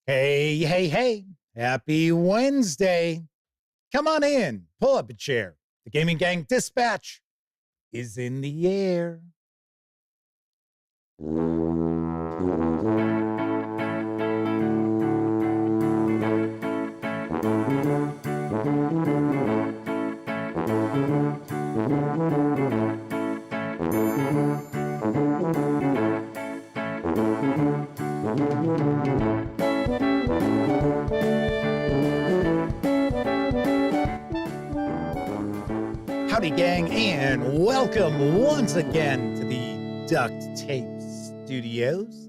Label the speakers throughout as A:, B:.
A: Hey, hey, hey. Happy Wednesday. Come on in. Pull up a chair. The Gaming Gang Dispatch is in the air. Howdy, gang, and welcome once again to the Duct Tape Studios.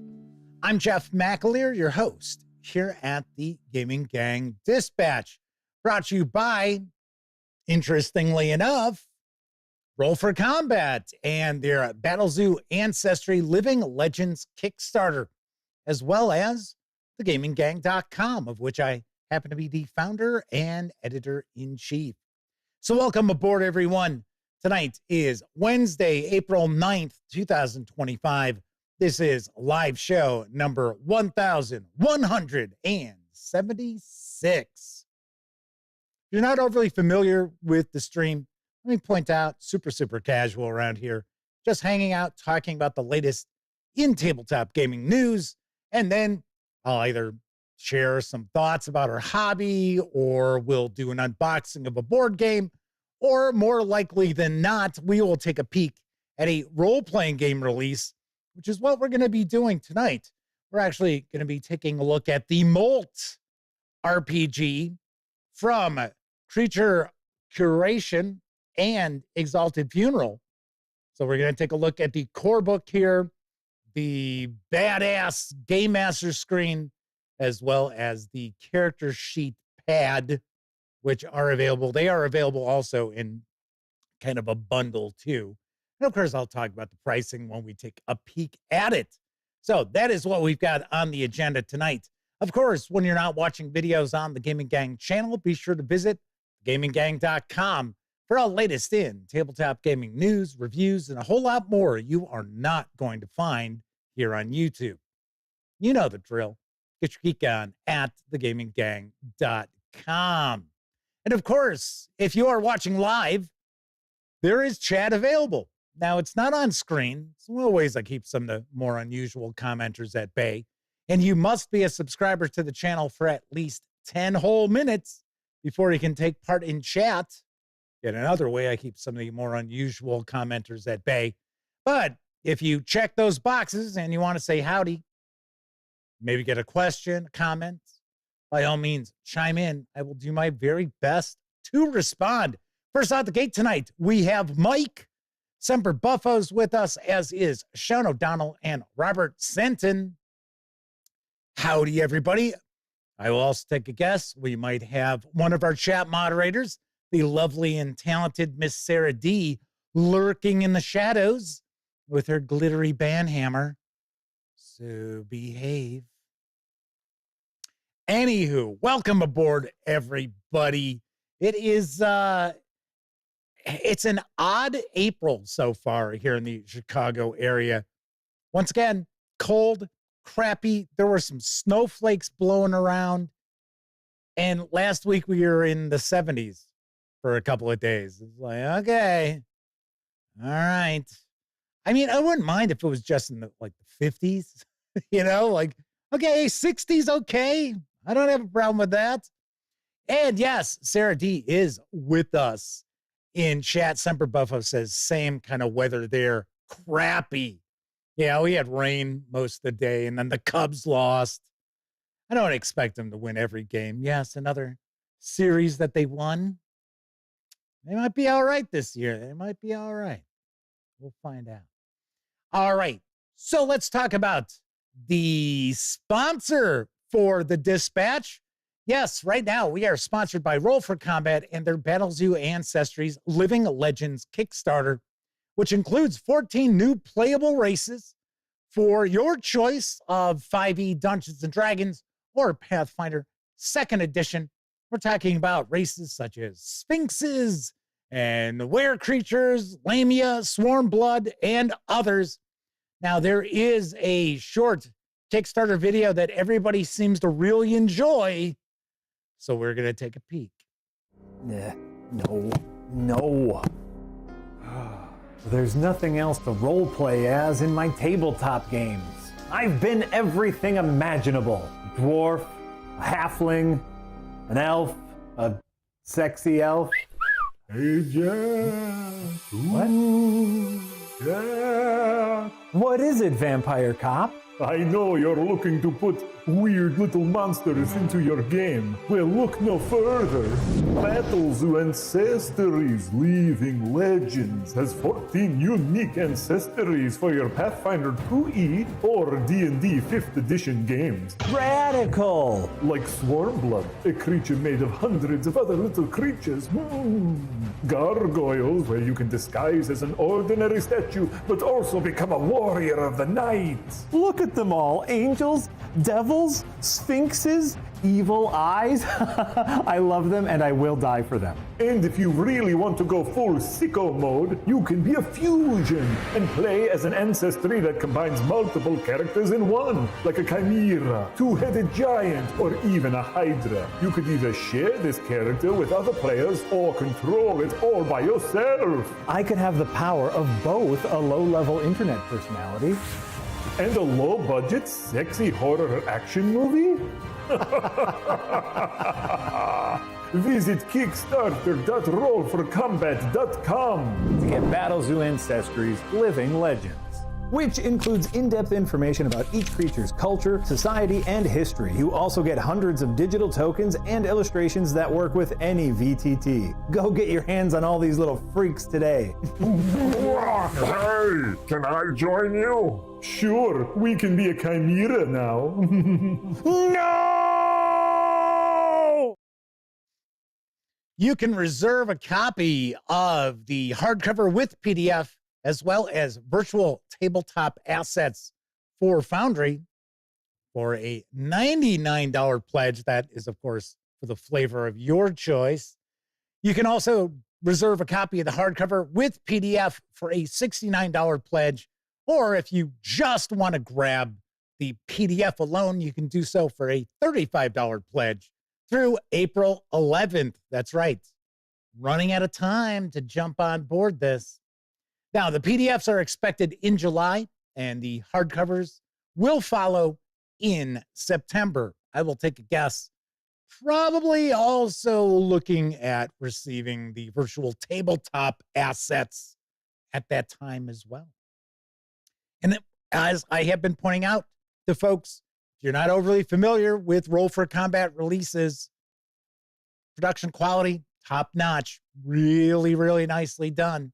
A: I'm Jeff McAleer, your host here at the Gaming Gang Dispatch, brought to you by, interestingly enough, Roll for Combat and their Battlezoo Ancestry Living Legends Kickstarter, as well as thegaminggang.com, of which I happen to be the founder and editor-in-chief. So welcome aboard, everyone. Tonight is Wednesday, April 9th, 2025. This is live show number 1176. If you're not overly familiar with the stream, let me point out, super casual around here, just hanging out, talking about the latest in tabletop gaming news, and then I'll either share some thoughts about our hobby, or we'll do an unboxing of a board game, or more likely than not, we will take a peek at a role-playing game release, which is what we're going to be doing tonight. We're actually going to be taking a look at the Molt RPG from Curation and Exalted Funeral. So we're going to take a look at the core book here, the badass Game Master screen, as well as the character sheet pad, which are available. They are available also in kind of a bundle too. And of course, I'll talk about the pricing when we take a peek at it. So that is what we've got on the agenda tonight. Of course, when you're not watching videos on the Gaming Gang channel, be sure to visit gaminggang.com for all latest in tabletop gaming news, reviews, and a whole lot more you are not going to find here on YouTube. You know the drill. Get your geek on at thegaminggang.com. And of course, if you are watching live, there is chat available. Now, it's not on screen. It's one of the ways I keep some of the more unusual commenters at bay. And you must be a subscriber to the channel for at least 10 whole minutes before you can take part in chat. Yet another way I keep some of the more unusual commenters at bay. But if you check those boxes and you want to say howdy, maybe get a question, a comment, by all means, chime in. I will do my very best to respond. First out the gate tonight, we have Mike Semper Buffos with us, as is Sean O'Donnell and Robert Senton. Howdy, everybody. I will also take a guess. We might have one of our chat moderators, the lovely and talented Miss Sarah D, lurking in the shadows with her glittery banhammer. So behave. Anywho, welcome aboard, everybody. It is, it's an odd April so far here in the Chicago area. Once again, cold, crappy. There were some snowflakes blowing around. And last week we were in the 70s for a couple of days. It's like, okay, all right. I mean, I wouldn't mind if it was just in the 50s, like, okay, 60s, okay. I don't have a problem with that. And yes, Sarah D is with us in chat. Semper Buffo says same kind of weather there. Crappy. Yeah, we had rain most of the day, and then the Cubs lost. I don't expect them to win every game. Yes, another series that they won. They might be all right this year. They might be all right. We'll find out. All right. So let's talk about the sponsor for the Dispatch. Yes, right now we are sponsored by Roll for Combat and their Battlezoo Ancestry's Living Legends Kickstarter, which includes 14 new playable races for your choice of 5e Dungeons & Dragons or Pathfinder 2nd Edition. We're talking about races such as Sphinxes and Were Creatures, Lamia, Swarm Blood, and others. Now, there is a short Kickstarter video that everybody seems to really enjoy. So we're going to take a peek.
B: No. There's nothing else to roleplay as in my tabletop games. I've been everything imaginable. A dwarf, a halfling, an elf, a sexy elf.
C: Hey, Jack.
B: What?
C: Jack.
B: What is it, vampire cop?
C: I know you're looking to put weird little monsters into your game. Well, look no further. Battles to Ancestries Leaving Legends has 14 unique ancestries for your Pathfinder 2E or D&D 5th edition games.
B: Radical!
C: Like Swarmblood, a creature made of hundreds of other little creatures. Gargoyles, where you can disguise as an ordinary statue, but also become a warrior of the night.
B: Look at them all. Angels, devils, sphinxes, evil eyes. I love them and I will die for them.
C: And if you really want to go full sicko mode, you can be a fusion and play as an ancestry that combines multiple characters in one, like a chimera, two-headed giant, or even a hydra. You could either share this character with other players or control it all by yourself.
B: I could have the power of both a low-level internet personality
C: and a low-budget, sexy horror action movie? Visit Kickstarter.rollforcombat.com
B: to get Battle Zoo Ancestries Living Legends, which includes in-depth information about each creature's culture, society, and history. You also get hundreds of digital tokens and illustrations that work with any VTT. Go get your hands on all these little freaks today.
C: Hey, can I join you? Sure, we can be a chimera now.
B: No!
A: You can reserve a copy of the hardcover with PDF as well as virtual tabletop assets for Foundry for a $99 pledge. That is, of course, for the flavor of your choice. You can also reserve a copy of the hardcover with PDF for a $69 pledge. Or if you just want to grab the PDF alone, you can do so for a $35 pledge through April 11th. That's right. Running out of time to jump on board this. Now, the PDFs are expected in July, and the hardcovers will follow in September. I will take a guess. Probably also looking at receiving the virtual tabletop assets at that time as well. And as I have been pointing out to folks, if you're not overly familiar with Roll for Combat releases, production quality, top notch, really, really nicely done.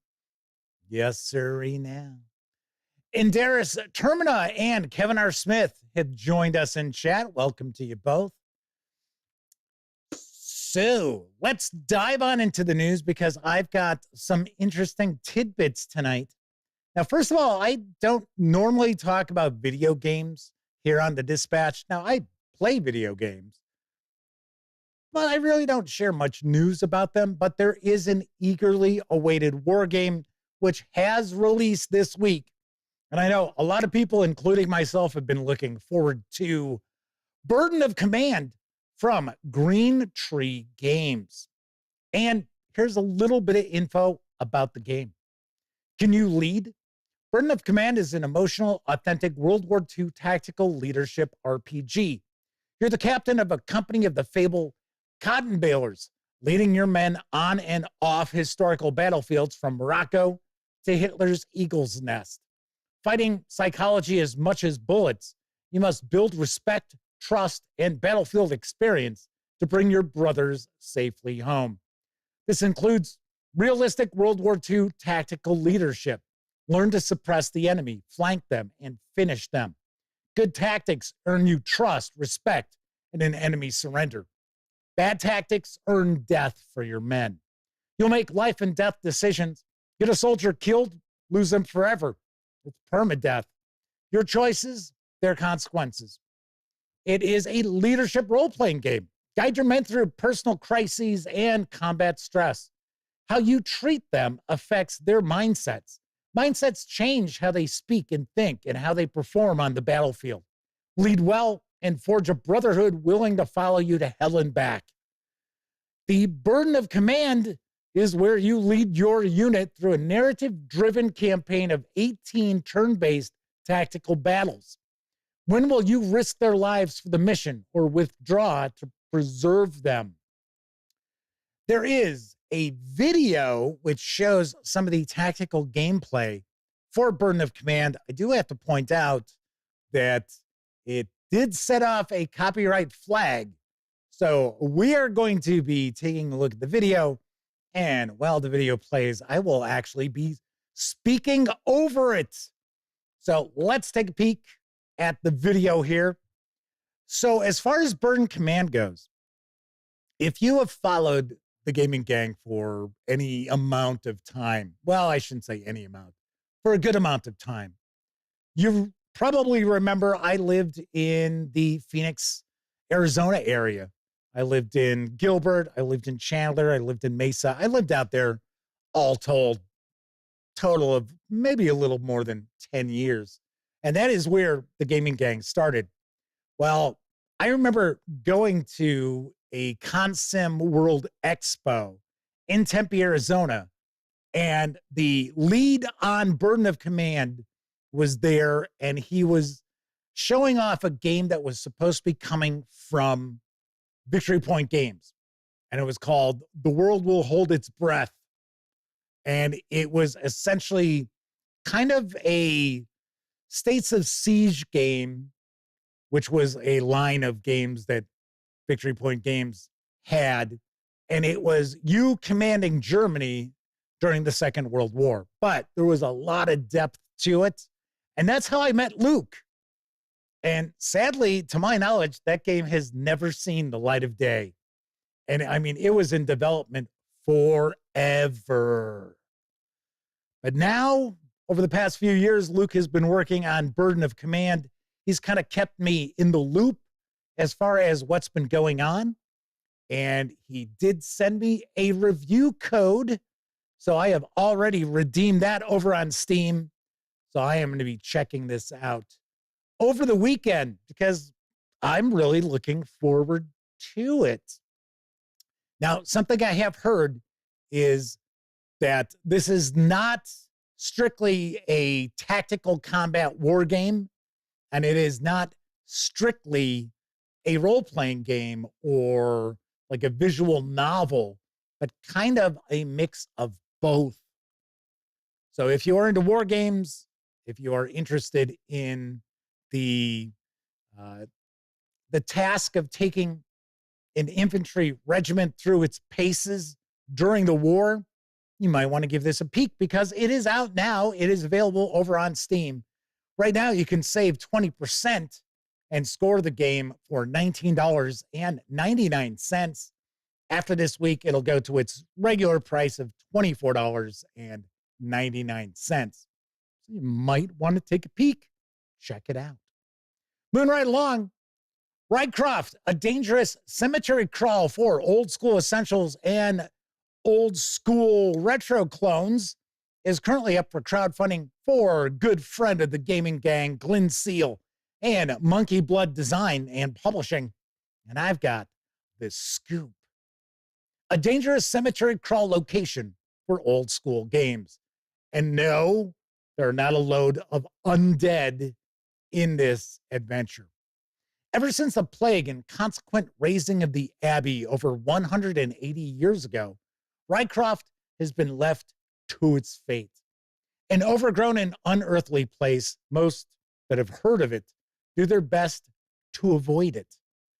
A: Yes, sirree now. Indaris Termina and Kevin R. Smith have joined us in chat. Welcome to you both. So let's dive on into the news because I've got some interesting tidbits tonight. Now, first of all, I don't normally talk about video games here on the Dispatch. Now, I play video games, but I really don't share much news about them. But there is an eagerly awaited war game which has released this week. And I know a lot of people, including myself, have been looking forward to Burden of Command from Green Tree Games. And here's a little bit of info about the game. Can you lead? Burden of Command is an emotional, authentic World War II tactical leadership RPG. You're the captain of a company of the fabled cotton balers, leading your men on and off historical battlefields from Morocco to Hitler's Eagle's Nest. Fighting psychology as much as bullets, you must build respect, trust, and battlefield experience to bring your brothers safely home. This includes realistic World War II tactical leadership. Learn to suppress the enemy, flank them, and finish them. Good tactics earn you trust, respect, and an enemy surrender. Bad tactics earn death for your men. You'll make life and death decisions. Get a soldier killed, lose them forever. It's permadeath. Your choices, their consequences. It is a leadership role-playing game. Guide your men through personal crises and combat stress. How you treat them affects their mindsets. Mindsets change how they speak and think and how they perform on the battlefield. Lead well and forge a brotherhood willing to follow you to hell and back. The burden of command is where you lead your unit through a narrative-driven campaign of 18 turn-based tactical battles. When will you risk their lives for the mission or withdraw to preserve them? There is a video which shows some of the tactical gameplay for Burden of Command. I do have to point out that it did set off a copyright flag. So we are going to be taking a look at the video, and while the video plays, I will actually be speaking over it. So let's take a peek at the video here. So as far as Burden Command goes, if you have followed the Gaming Gang for any amount of time, well, I shouldn't say any amount, for a good amount of time, you probably remember I lived in the Phoenix, Arizona area. I lived in Gilbert, I lived in Chandler, I lived in Mesa. I lived out there all told, total of maybe a little more than 10 years. And that is where the Gaming Gang started. Well, I remember going to a Consim World Expo in Tempe, Arizona, and the lead on Burden of Command was there, and he was showing off a game that was supposed to be coming from Victory Point Games, and it was called The World Will Hold Its Breath. And it was essentially kind of a States of Siege game, which was a line of games that Victory Point Games had. And it was you commanding Germany during the Second World War. But there was a lot of depth to it. And that's how I met Luke. And sadly, to my knowledge, that game has never seen the light of day. And I mean, it was in development forever. But now, over the past few years, Luke has been working on Burden of Command. He's kind of kept me in the loop as far as what's been going on. And he did send me a review code. So I have already redeemed that over on Steam. So I am going to be checking this out over the weekend because I'm really looking forward to it. Now, something I have heard is that this is not strictly a tactical combat war game, and it is not strictly a role-playing game or like a visual novel, but kind of a mix of both. So if you are into war games, if you are interested in the task of taking an infantry regiment through its paces during the war, you might want to give this a peek because it is out now. It is available over on Steam. Right now, you can save 20% and score the game for $19.99. After this week, it'll go to its regular price of $24.99. So you might want to take a peek. Check it out. Moving right along, Rycroft, a dangerous cemetery crawl for old school essentials and old school retro clones, is currently up for crowdfunding for a good friend of the Gaming Gang, Glenn Seal, and MonkeyBlood Design and Publishing. And I've got this scoop. A dangerous cemetery crawl location for old school games. And no, there are not a load of undead in this adventure. Ever since the plague and consequent razing of the Abbey over 180 years ago, Rycroft has been left to its fate. An overgrown and unearthly place, most that have heard of it do their best to avoid it.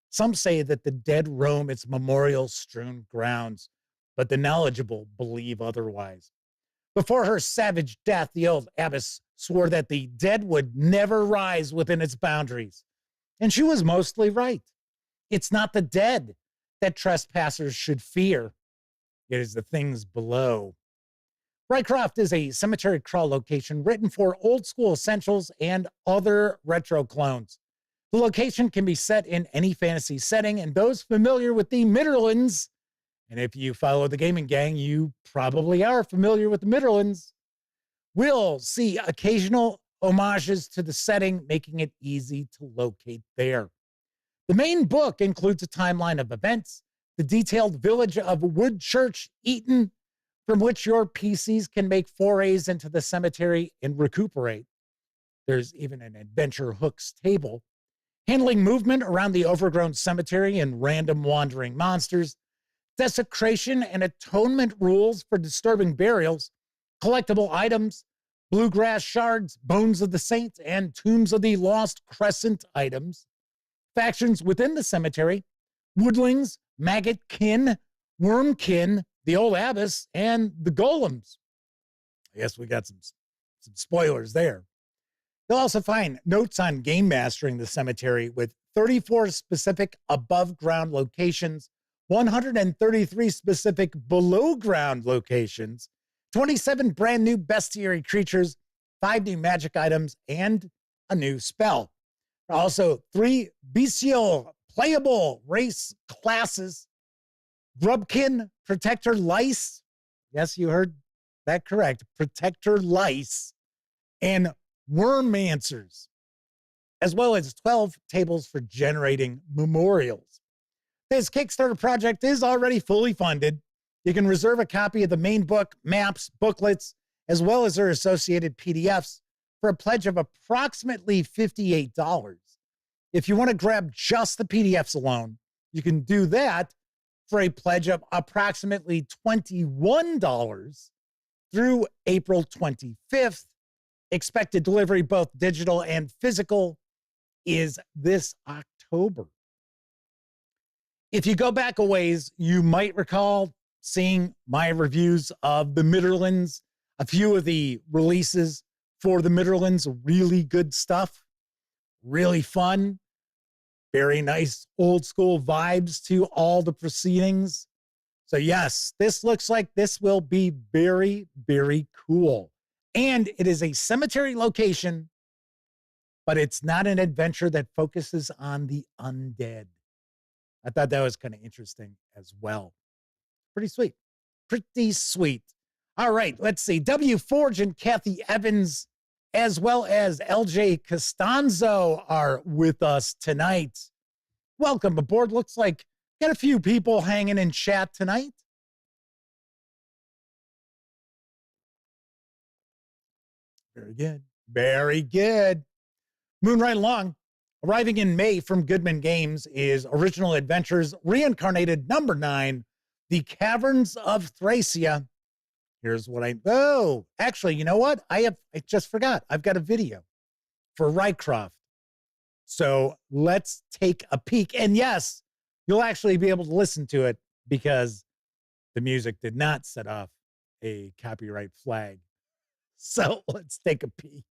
A: Some say that the dead roam its memorial-strewn grounds, but the knowledgeable believe otherwise. Before her savage death, the old abbess swore that the dead would never rise within its boundaries. And she was mostly right. It's not the dead that trespassers should fear. It is the things below. Rycroft is a cemetery crawl location written for old school essentials and other retro clones. The location can be set in any fantasy setting, and those familiar with the Midderlands, and if you follow the Gaming Gang, you probably are familiar with the Midderlands, will see occasional homages to the setting, making it easy to locate there. The main book includes a timeline of events, the detailed village of Woodchurch Eaton, from which your PCs can make forays into the cemetery and recuperate. There's even an adventure hooks table, handling movement around the overgrown cemetery and random wandering monsters, desecration and atonement rules for disturbing burials, collectible items, bluegrass shards, bones of the saints, and tombs of the lost crescent items, factions within the cemetery, woodlings, maggot-kin, wormkin, the old abbess, and the golems. I guess we got some spoilers there. You'll also find notes on game mastering the cemetery with 34 specific above-ground locations, 133 specific below-ground locations, 27 brand new bestiary creatures, 5 new magic items, and a new spell. Also, 3 bestial playable race classes, Grubkin, Protector Lice. Yes, you heard that correct. Protector Lice and Wormancers, as well as 12 tables for generating memorials. This Kickstarter project is already fully funded. You can reserve a copy of the main book, maps, booklets, as well as their associated PDFs for a pledge of approximately $58. If you want to grab just the PDFs alone, you can do that for a pledge of approximately $21 through April 25th. Expected delivery, both digital and physical, is this October. If you go back a ways, you might recall seeing my reviews of the Midderlands, a few of the releases for the Midderlands, really good stuff, really fun, very nice old school vibes to all the proceedings. So yes, this looks like this will be very, very cool. And it is a cemetery location, but it's not an adventure that focuses on the undead. I thought that was kind of interesting as well. Pretty sweet. Pretty sweet. All right, let's see. W. Forge and Kathy Evans, as well as LJ Costanzo, are with us tonight. Welcome aboard. Looks like got a few people hanging in chat tonight. Very good. Very good. Moving right along. Arriving in May from Goodman Games is Original Adventures Reincarnated number 9, The Caverns of Thracia. Here's what actually, you know what? I just forgot. I've got a video for Rycroft. So let's take a peek. And yes, you'll actually be able to listen to it because the music did not set off a copyright flag. So let's take a peek.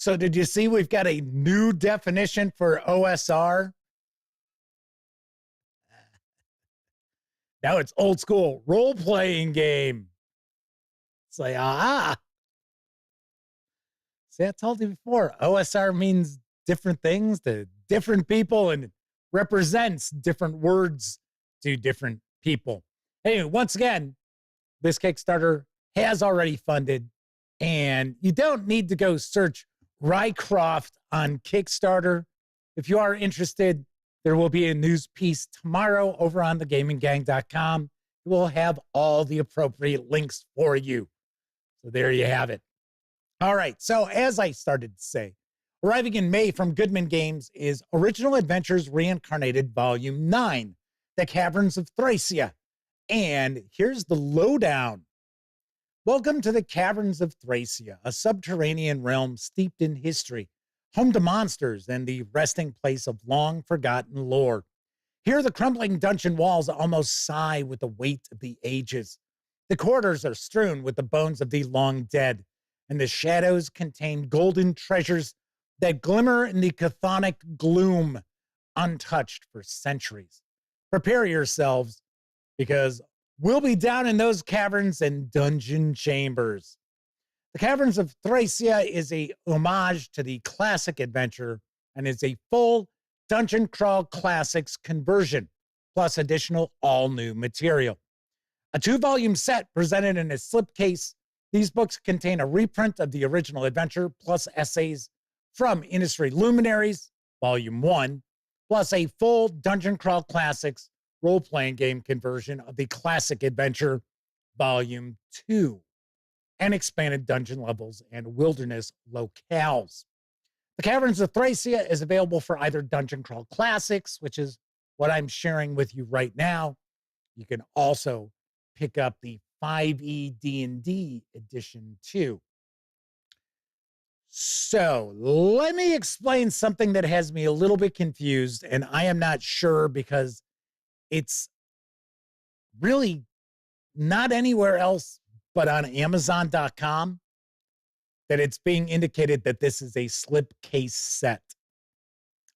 A: So did you see we've got a new definition for OSR? Now it's old school role-playing game. It's like, See, I told you before, OSR means different things to different people and represents different words to different people. Anyway, once again, this Kickstarter has already funded, and you don't need to go search Rycroft on Kickstarter. If you are interested, there will be a news piece tomorrow over on thegaminggang.com. It will have all the appropriate links for you. So there you have it. All right. So as I started to say, arriving in May from Goodman Games is Original Adventures Reincarnated Volume 9, The Caverns of Thracia. And here's the lowdown. Welcome to the Caverns of Thracia, a subterranean realm steeped in history, home to monsters and the resting place of long-forgotten lore. Here, the crumbling dungeon walls almost sigh with the weight of the ages. The corridors are strewn with the bones of the long dead, and the shadows contain golden treasures that glimmer in the chthonic gloom, untouched for centuries. Prepare yourselves, because we'll be down in those caverns and dungeon chambers. The Caverns of Thracia is a homage to the classic adventure and is a full Dungeon Crawl Classics conversion, plus additional all-new material. A 2-volume set presented in a slipcase, these books contain a reprint of the original adventure, plus essays from industry luminaries, Volume 1, plus a full Dungeon Crawl Classics role-playing game conversion of the classic adventure, Volume 2, and expanded dungeon levels and wilderness locales. The Caverns of Thracia is available for either Dungeon Crawl Classics, which is what I'm sharing with you right now. You can also pick up the 5e D&D edition too. So let me explain something that has me a little bit confused, and I am not sure because it's really not anywhere else but on Amazon.com that it's being indicated that this is a slipcase set,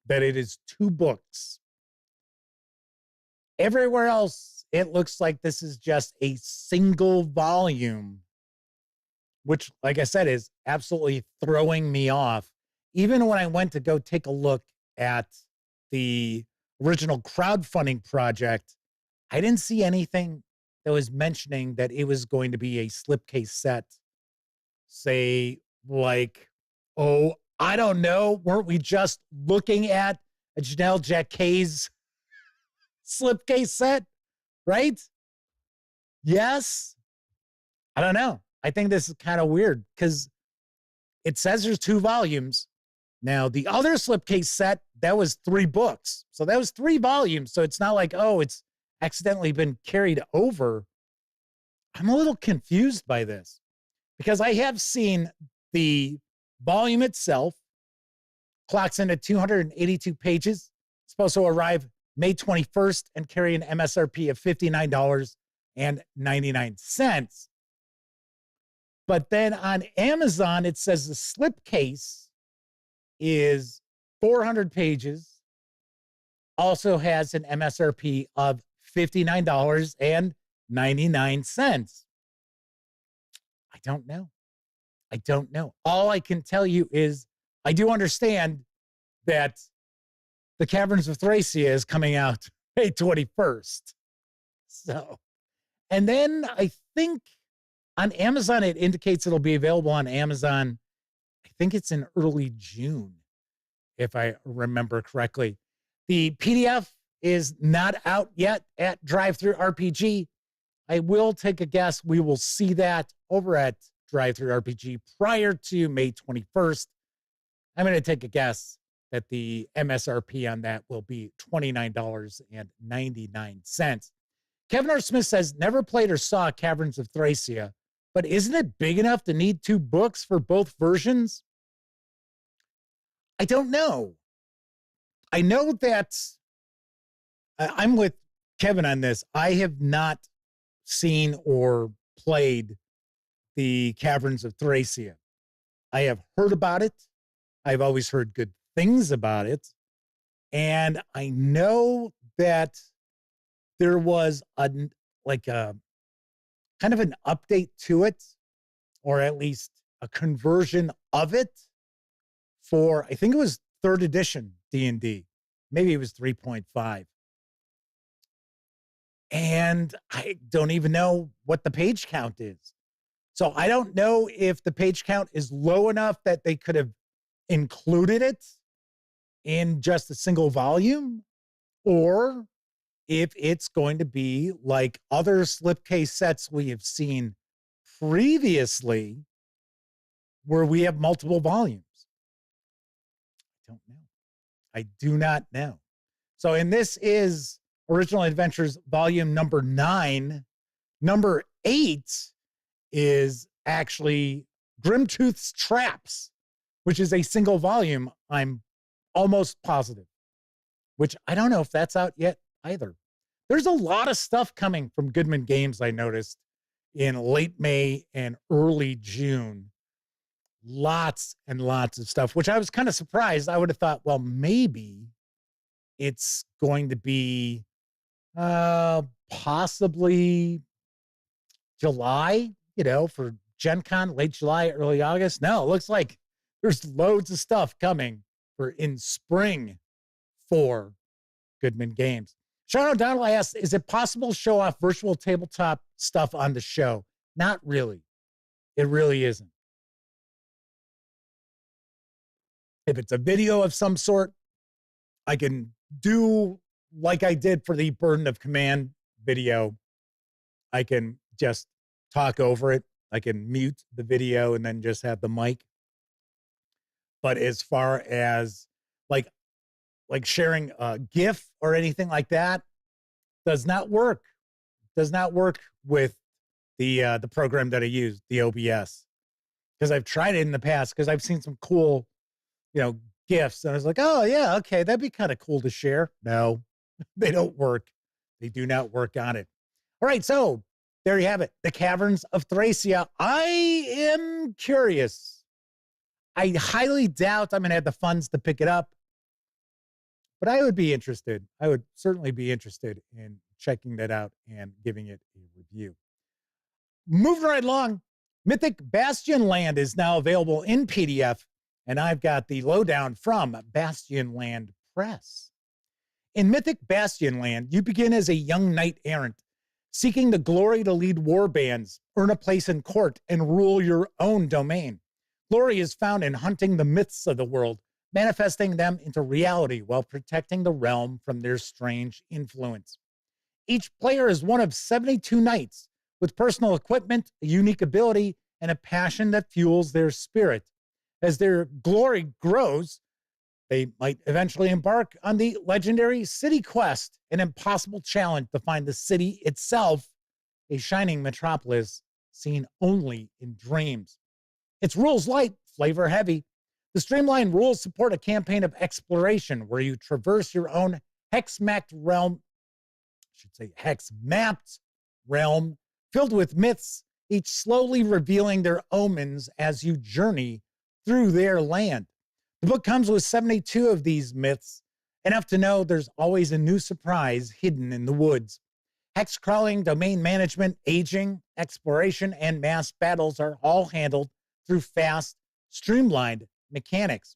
A: that it is 2 books. Everywhere else, it looks like this is just a single volume, which, like I said, is absolutely throwing me off. Even when I went to go take a look at the original crowdfunding project, I didn't see anything that was mentioning that it was going to be a slipcase set. Say, like, oh, I don't know, weren't we just looking at a Janelle Jacquet's slipcase set, right? Yes? I don't know. I think this is kind of weird because it says there's 2 volumes. Now, the other slipcase set, that was 3 books. So that was 3 volumes. So it's not like, oh, it's accidentally been carried over. I'm a little confused by this because I have seen the volume itself clocks in at 282 pages. It's supposed to arrive May 21st and carry an MSRP of $59.99. But then on Amazon, it says the slipcase is 400 pages, also has an MSRP of $59.99. I don't know. All I can tell you is I do understand that The Caverns of Thracia is coming out May 21st. So, and then I think on Amazon, it indicates it'll be available on Amazon. I think it's in early June, if I remember correctly. The PDF is not out yet at Drive-Thru RPG. I will take a guess. We will see that over at Drive-Thru RPG prior to May 21st. I'm going to take a guess that the MSRP on that will be $29.99. Kevin R. Smith says, never played or saw Caverns of Thracia, but isn't it big enough to need 2 books for both versions? I don't know. I know that I'm with Kevin on this. I have not seen or played the Caverns of Thracia. I have heard about it. I've always heard good things about it. And I know that there was like a kind of an update to it, or at least a conversion of it for, I think it was 3rd edition D&D. Maybe it was 3.5. And I don't even know what the page count is. So I don't know if the page count is low enough that they could have included it in just a single volume, or if it's going to be like other slipcase sets we have seen previously where we have multiple volumes. I don't know. I do not know. So, and this is Original Adventures volume number 9. Number 8 is actually Grimtooth's Traps, which is a single volume, I'm almost positive, which I don't know if that's out yet either. There's a lot of stuff coming from Goodman Games, I noticed, in late May and early June. Lots and lots of stuff, which I was kind of surprised. I would have thought, well, maybe it's going to be possibly July, for Gen Con, late July, early August. No, it looks like there's loads of stuff coming in spring for Goodman Games. Sean O'Donnell asked, is it possible to show off virtual tabletop stuff on the show? Not really. It really isn't. If it's a video of some sort, I can do like I did for the Burden of Command video. I can just talk over it. I can mute the video and then just have the mic. But as far as like sharing a GIF or anything like that, does not work. Does not work with the program that I use, the OBS. Because I've tried it in the past, because I've seen some cool, GIFs. And I was like, oh, yeah, okay, that'd be kind of cool to share. No, they don't work. They do not work on it. All right, so there you have it. The Caverns of Thracia. I am curious. I highly doubt I'm going to have the funds to pick it up, but I would be interested. I would certainly be interested in checking that out and giving it a review. Moving right along, Mythic Bastionland is now available in PDF, and I've got the lowdown from Bastionland Press. In Mythic Bastionland, you begin as a young knight errant, seeking the glory to lead war bands, earn a place in court, and rule your own domain. Glory is found in hunting the myths of the world, manifesting them into reality while protecting the realm from their strange influence. Each player is one of 72 knights with personal equipment, a unique ability, and a passion that fuels their spirit. As their glory grows, they might eventually embark on the legendary City Quest, an impossible challenge to find the city itself, a shining metropolis seen only in dreams. Its rules light, flavor heavy. The streamlined rules support a campaign of exploration where you traverse your own hex-mapped realm, filled with myths, each slowly revealing their omens as you journey through their land. The book comes with 72 of these myths, enough to know there's always a new surprise hidden in the woods. Hex crawling, domain management, aging, exploration, and mass battles are all handled through fast, streamlined mechanics.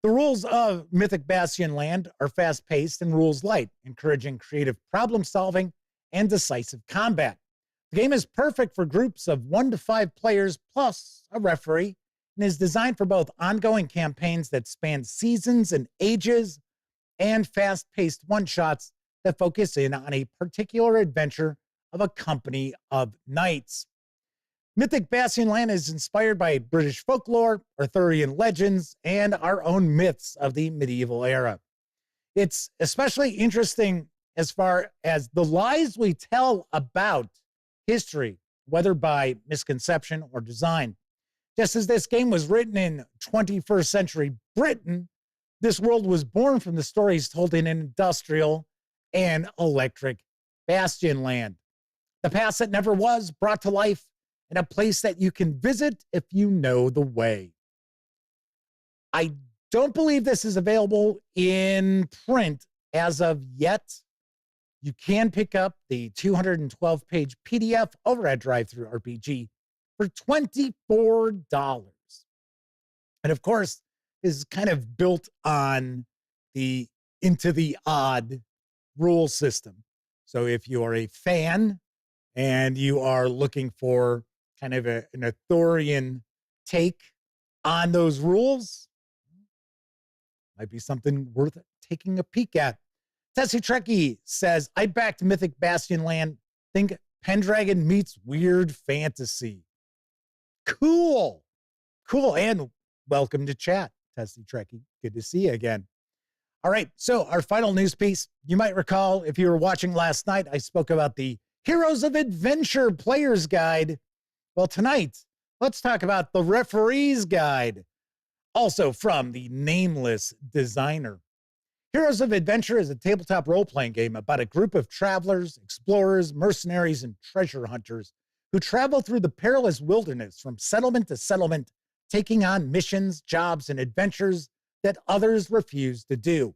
A: The rules of Mythic Bastionland are fast-paced and rules light, encouraging creative problem-solving and decisive combat. The game is perfect for groups of 1 to 5 players plus a referee, and is designed for both ongoing campaigns that span seasons and ages and fast-paced one-shots that focus in on a particular adventure of a company of knights. Mythic Bastionland is inspired by British folklore, Arthurian legends, and our own myths of the medieval era. It's especially interesting as far as the lies we tell about history, whether by misconception or design. Just as this game was written in 21st century Britain, this world was born from the stories told in industrial and electric Bastionland. The past that never was brought to life in a place that you can visit if you know the way. I Don't believe this is available in print as of yet. You can pick up the 212-page PDF over at Drive-Thru RPG for $24. And of course, this is kind of built on the Into the Odd rule system. So if you are a fan and you are looking for kind of an Arthurian take on those rules, might be something worth taking a peek at. Tessie Trekkie says, I backed Mythic Bastionland. Think Pendragon meets weird fantasy. Cool. Cool. And welcome to chat, Tessie Trekkie. Good to see you again. All right. So our final news piece, you might recall if you were watching last night, I spoke about the Heroes of Adventure Player's Guide. Well, tonight, let's talk about the Referee's Guide, also from the Nameless Designer. Heroes of Adventure is a tabletop role-playing game about a group of travelers, explorers, mercenaries, and treasure hunters who travel through the perilous wilderness from settlement to settlement, taking on missions, jobs, and adventures that others refuse to do.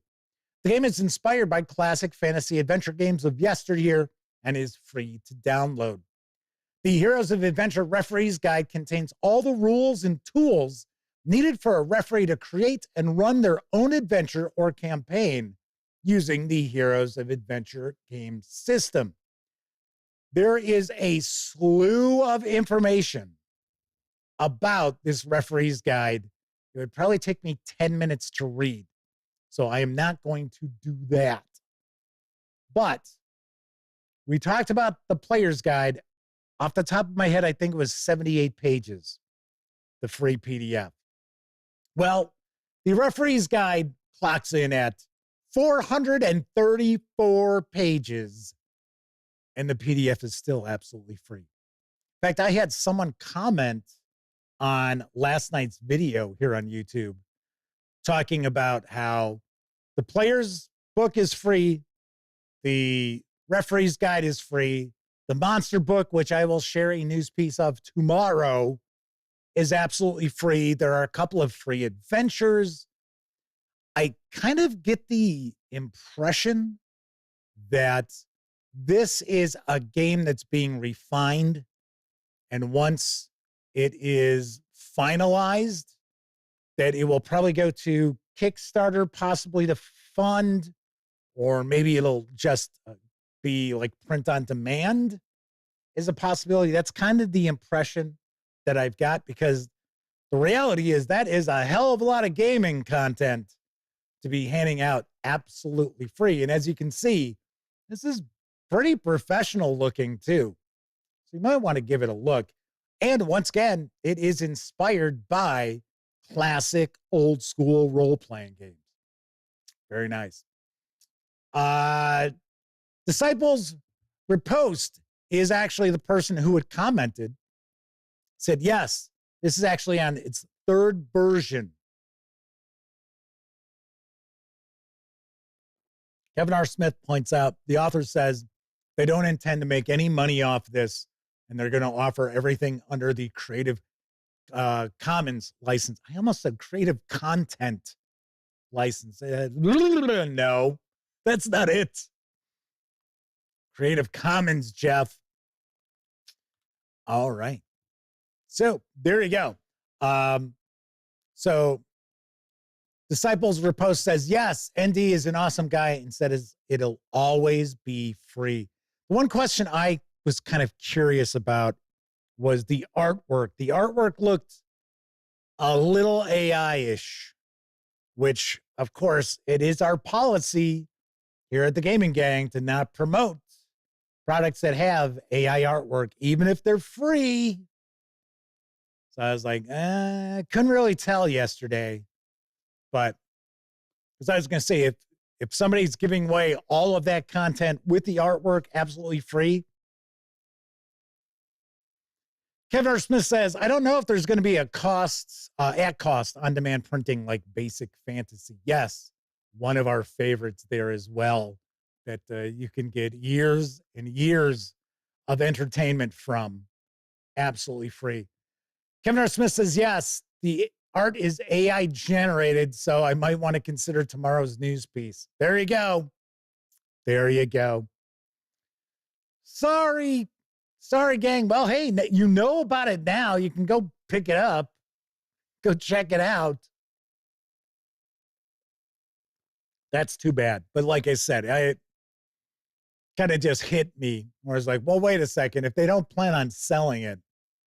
A: The game is inspired by classic fantasy adventure games of yesteryear and is free to download. The Heroes of Adventure Referee's Guide contains all the rules and tools needed for a referee to create and run their own adventure or campaign using the Heroes of Adventure game system. There is a slew of information about this referee's guide. It would probably take me 10 minutes to read, so I am not going to do that. But we talked about the player's guide. Off the top of my head, I think it was 78 pages, the free PDF. Well, the referee's guide clocks in at 434 pages, and the PDF is still absolutely free. In fact, I had someone comment on last night's video here on YouTube talking about how the player's book is free, the referee's guide is free, the monster book, which I will share a news piece of tomorrow, is absolutely free. There are a couple of free adventures. I kind of get the impression that this is a game that's being refined, and once it is finalized, that it will probably go to Kickstarter, possibly to fund, or maybe it'll just be like print on demand is a possibility. That's kind of the impression that I've got, because the reality is that is a hell of a lot of gaming content to be handing out absolutely free. And as you can see, this is pretty professional looking too. So you might want to give it a look. And once again, it is inspired by classic old school role-playing games. Very nice. Disciples Repost is actually the person who had commented, said, yes, this is actually on its third version. Kevin R. Smith points out, the author says they don't intend to make any money off this, and they're going to offer everything under the Creative Commons license. I almost said Creative Content license. No, that's not it. Creative Commons, Jeff. All right. So there you go. So Disciples Repost says, yes, ND is an awesome guy and said it'll always be free. The one question I was kind of curious about was the artwork. The artwork looked a little AI-ish, which, of course, it is our policy here at the Gaming Gang to not promote products that have AI artwork, even if they're free. So I was like, I couldn't really tell yesterday. But because I was going to say, if somebody's giving away all of that content with the artwork absolutely free. Kevin R. Smith says, I don't know if there's going to be a cost, at cost on-demand printing like Basic Fantasy. Yes, one of our favorites there as well, that you can get years and years of entertainment from absolutely free. Kevin R. Smith says, yes, the art is AI generated, so I might want to consider tomorrow's news piece. There you go. There you go. Sorry, gang. Well, hey, you know about it now. You can go pick it up. Go check it out. That's too bad. But like I said, it kind of just hit me where it's like, well, wait a second. If they don't plan on selling it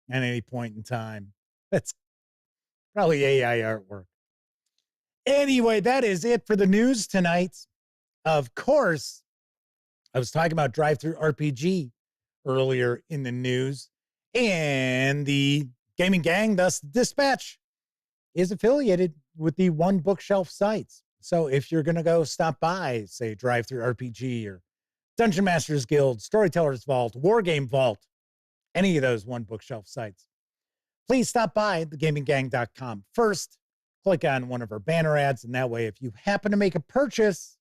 A: at any point in time, that's probably AI artwork. Anyway, that is it for the news tonight. Of course, I was talking about Drive-Thru RPG earlier in the news, and the Gaming Gang, thus Dispatch, is affiliated with the One Bookshelf sites. So if you're going to go stop by, say, Drive-Thru RPG or Dungeon Masters Guild, Storytellers Vault, Wargame Vault, any of those One Bookshelf sites, please stop by thegaminggang.com first. Click on one of our banner ads, and that way, if you happen to make a purchase,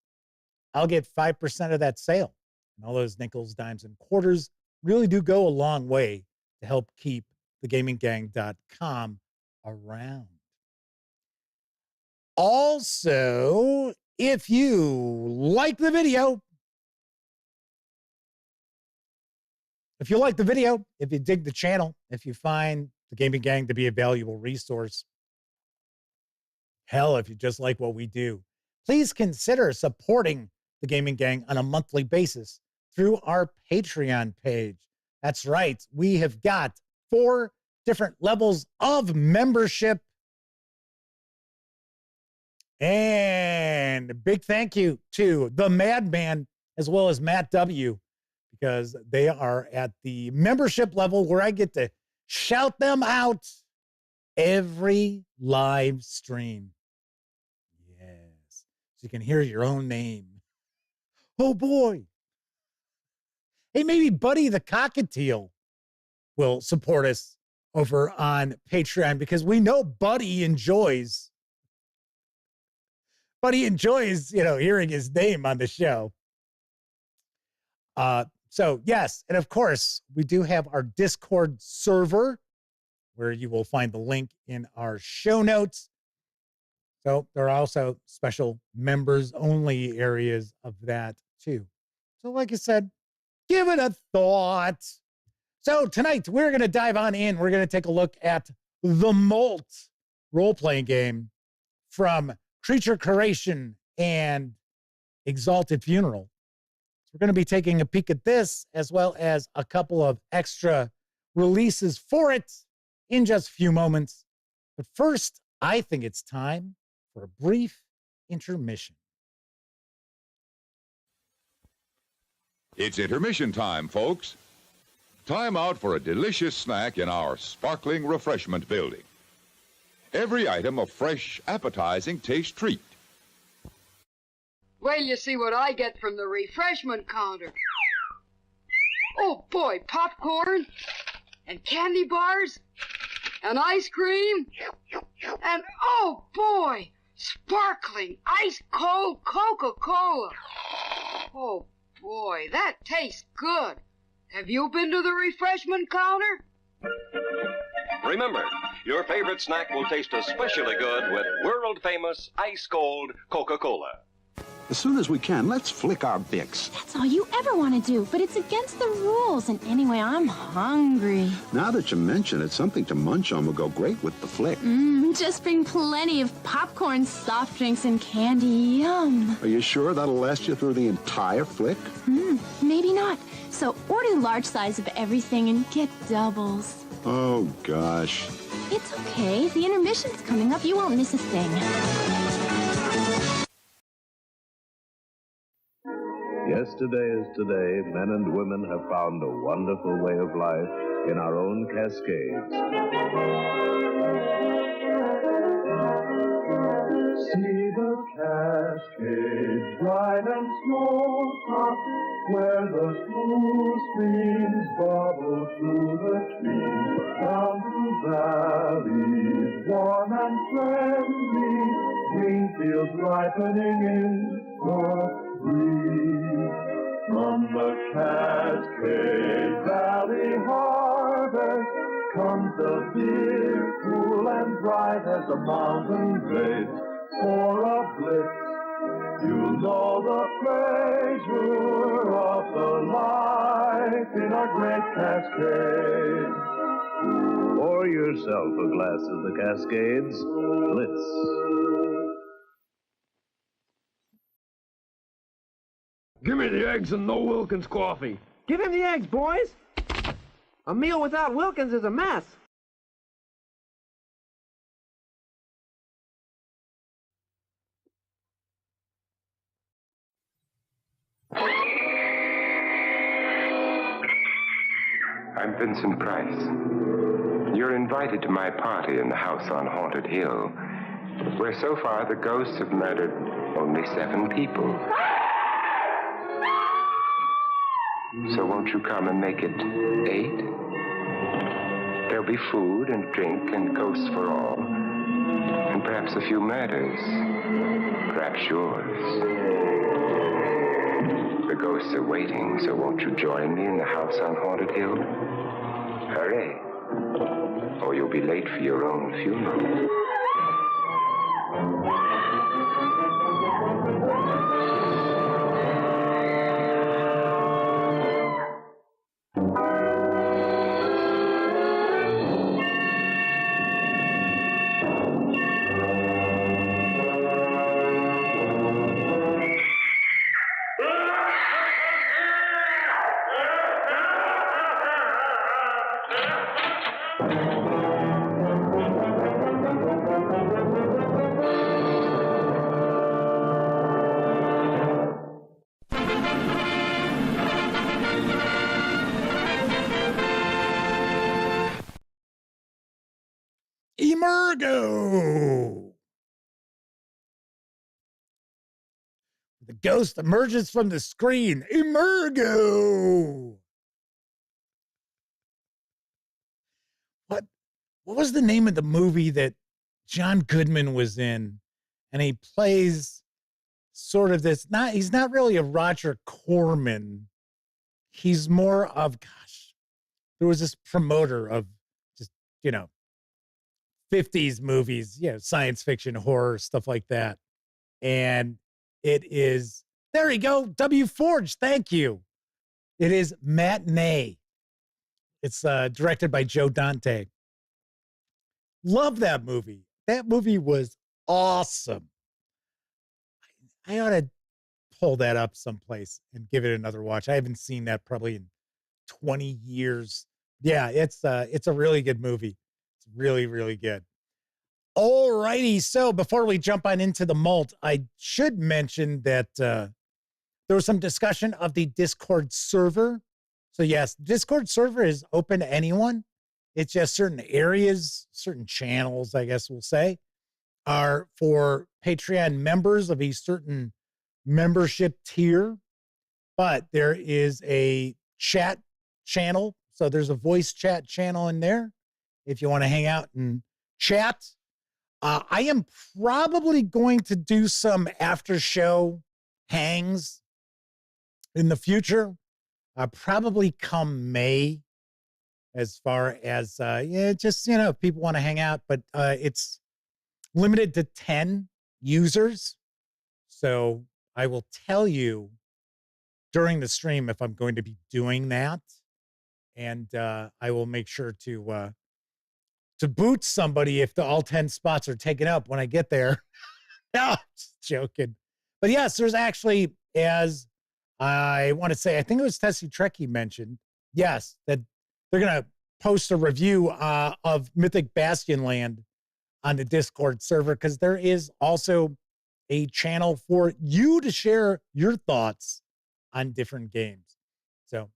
A: I'll get 5% of that sale. And all those nickels, dimes, and quarters really do go a long way to help keep thegaminggang.com around. Also, if you like the video, if you dig the channel, if you find the Gaming Gang to be a valuable resource, hell, if you just like what we do, please consider supporting the Gaming Gang on a monthly basis through our Patreon page. That's right. We have got 4 different levels of membership. And a big thank you to the Madman as well as Matt W, because they are at the membership level where I get to shout them out every live stream. Yes. So you can hear your own name. Oh boy. Hey, maybe Buddy the Cockatiel will support us over on Patreon, because we know Buddy enjoys, hearing his name on the show. So yes, and of course, we do have our Discord server where you will find the link in our show notes. So there are also special members only areas of that too. So like I said, give it a thought. So tonight we're going to dive on in. We're going to take a look at the Molt role-playing game from Creature Curation and Exalted Funeral. So we're going to be taking a peek at this, as well as a couple of extra releases for it in just a few moments. But first, I think it's time for a brief intermission.
D: It's intermission time, folks. Time out for a delicious snack in our sparkling refreshment building. Every item a fresh, appetizing taste treat.
E: Wait till you see what I get from the refreshment counter. Oh boy, popcorn and candy bars and ice cream and oh boy, sparkling ice cold Coca-Cola. Oh boy, that tastes good. Have you been to the refreshment counter?
F: Remember, your favorite snack will taste especially good with world-famous ice-cold Coca-Cola.
G: As soon as we can, let's flick our Bics.
H: That's all you ever want to do, but it's against the rules. And anyway, I'm hungry.
G: Now that you mention it, something to munch on will go great with the flick.
H: Just bring plenty of popcorn, soft drinks, and candy. Yum.
G: Are you sure that'll last you through the entire flick?
H: Maybe not. So order the large size of everything and get doubles.
G: Oh, gosh.
H: It's okay. The intermission's coming up. You won't miss a thing.
I: Yesterday is today. Men and women have found a wonderful way of life in our own Cascades.
C: See the Cascades, bright and snow-topped, where the smooth streams bubble through the trees, down to valleys warm and friendly, green fields ripening in the breeze. From the Cascade Valley harvest comes the beer, cool and dry bright as the mountain glades. For a blitz, you'll know the pleasure of the life in a great cascade.
I: Pour yourself a glass of the Cascades. Blitz.
J: Give me the eggs and no Wilkins coffee.
K: Give him the eggs, boys. A meal without Wilkins is a mess.
L: I'm Vincent Price. You're invited to my party in the house on Haunted Hill, where so far the ghosts have murdered only 7 people. So won't you come and make it 8? There'll be food and drink and ghosts for all, and perhaps a few murders, perhaps yours. The ghosts are waiting, so won't you join me in the house on Haunted Hill? Hurry, or you'll be late for your own funeral.
A: Emergo! The ghost emerges from the screen. Emergo! What was the name of the movie that John Goodman was in? And he plays sort of this, he's not really a Roger Corman. He's more of, there was this promoter of just, 50s movies, science fiction, horror, stuff like that. And it is, there you go, W. Forge, thank you. It is Matinee. It's directed by Joe Dante. Love that movie. That movie was awesome. I ought to pull that up someplace and give it another watch. I haven't seen that probably in 20 years. Yeah, it's a really good movie. It's really, really good. All righty. So before we jump on into the Molt, I should mention that there was some discussion of the Discord server. So yes, Discord server is open to anyone. It's just certain areas, certain channels, I guess we'll say, are for Patreon members of a certain membership tier. But there is a chat channel. So there's a voice chat channel in there if you want to hang out and chat. I am probably going to do some after show hangs in the future, probably come May, as far as, just, if people want to hang out, but it's limited to 10 users. So I will tell you during the stream if I'm going to be doing that. And I will make sure to boot somebody if all 10 spots are taken up when I get there. No, just joking. But yes, there's actually, as I want to say, I think it was Tessie Trekkie mentioned, yes, that they're going to post a review of Mythic Bastionland on the Discord server, because there is also a channel for you to share your thoughts on different games. So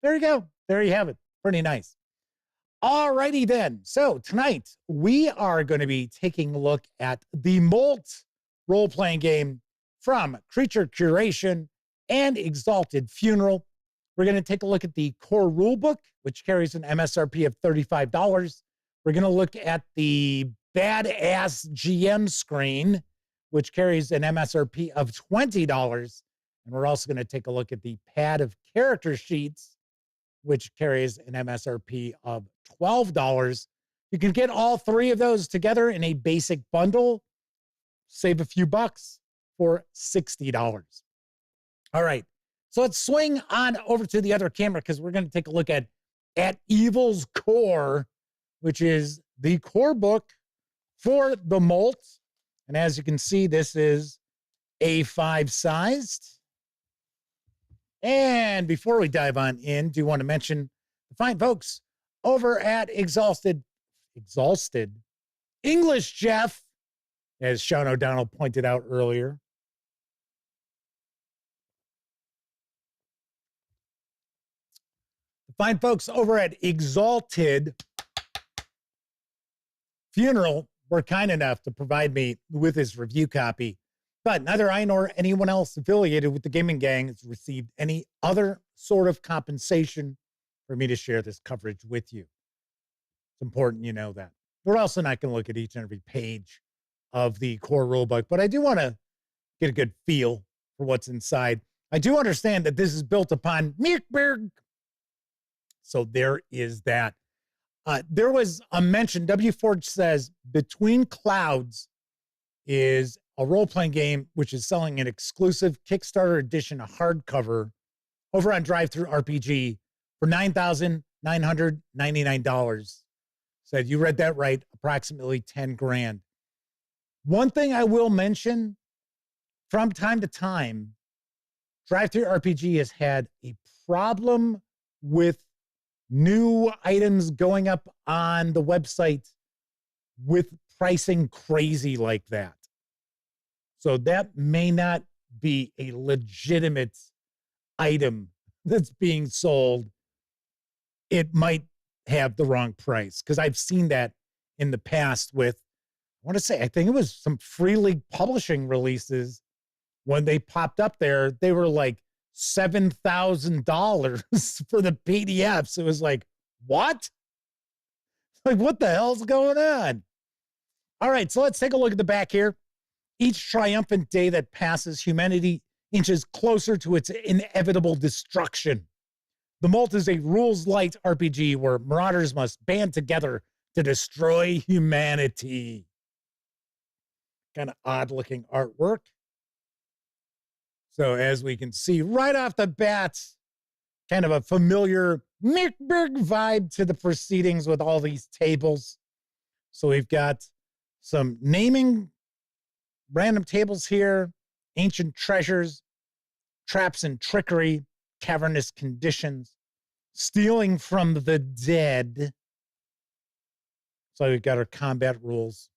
A: there you go. There you have it. Pretty nice. All righty then. So tonight we are going to be taking a look at the Molt role-playing game from Creature Curation and Exalted Funeral. We're going to take a look at the core rulebook, which carries an MSRP of $35. We're going to look at the badass GM screen, which carries an MSRP of $20. And we're also going to take a look at the pad of character sheets, which carries an MSRP of $12. You can get all three of those together in a basic bundle, save a few bucks for $60. All right, so let's swing on over to the other camera because we're going to take a look at Evil's Core, which is the core book for the Molt. And as you can see, this is A5 sized. And before we dive on in, do want to mention the fine folks over at Exalted English Jeff, as Sean O'Donnell pointed out earlier. The fine folks over at Exalted Funeral were kind enough to provide me with his review copy, but neither I nor anyone else affiliated with the Gaming Gang has received any other sort of compensation for me to share this coverage with you. It's important you know that. We're also not going to look at each and every page of the core rulebook, but I do want to get a good feel for what's inside. I do understand that this is built upon Mirkberg, so there is that. There was a mention, W. Forge says, Between Clouds is a role-playing game which is selling an exclusive Kickstarter edition, a hardcover, over on Drive-Thru RPG for $9,999. Said, you read that right, approximately 10 grand. One thing I will mention, from time to time, Drive-Thru RPG has had a problem with new items going up on the website with pricing crazy like that. So that may not be a legitimate item that's being sold. It might have the wrong price, because I've seen that in the past with, I want to say, I think it was some Free League Publishing releases. When they popped up there, they were like $7,000 for the PDFs. It was like, what? Like, what the hell's going on? All right, so let's take a look at the back here. Each triumphant day that passes, humanity inches closer to its inevitable destruction. The Molt is a rules-light RPG where marauders must band together to destroy humanity. Kind of odd-looking artwork. So as we can see right off the bat, kind of a familiar Mirkberg vibe to the proceedings with all these tables. So we've got some naming random tables here, ancient treasures, traps and trickery, cavernous conditions, stealing from the dead. So we've got our combat rules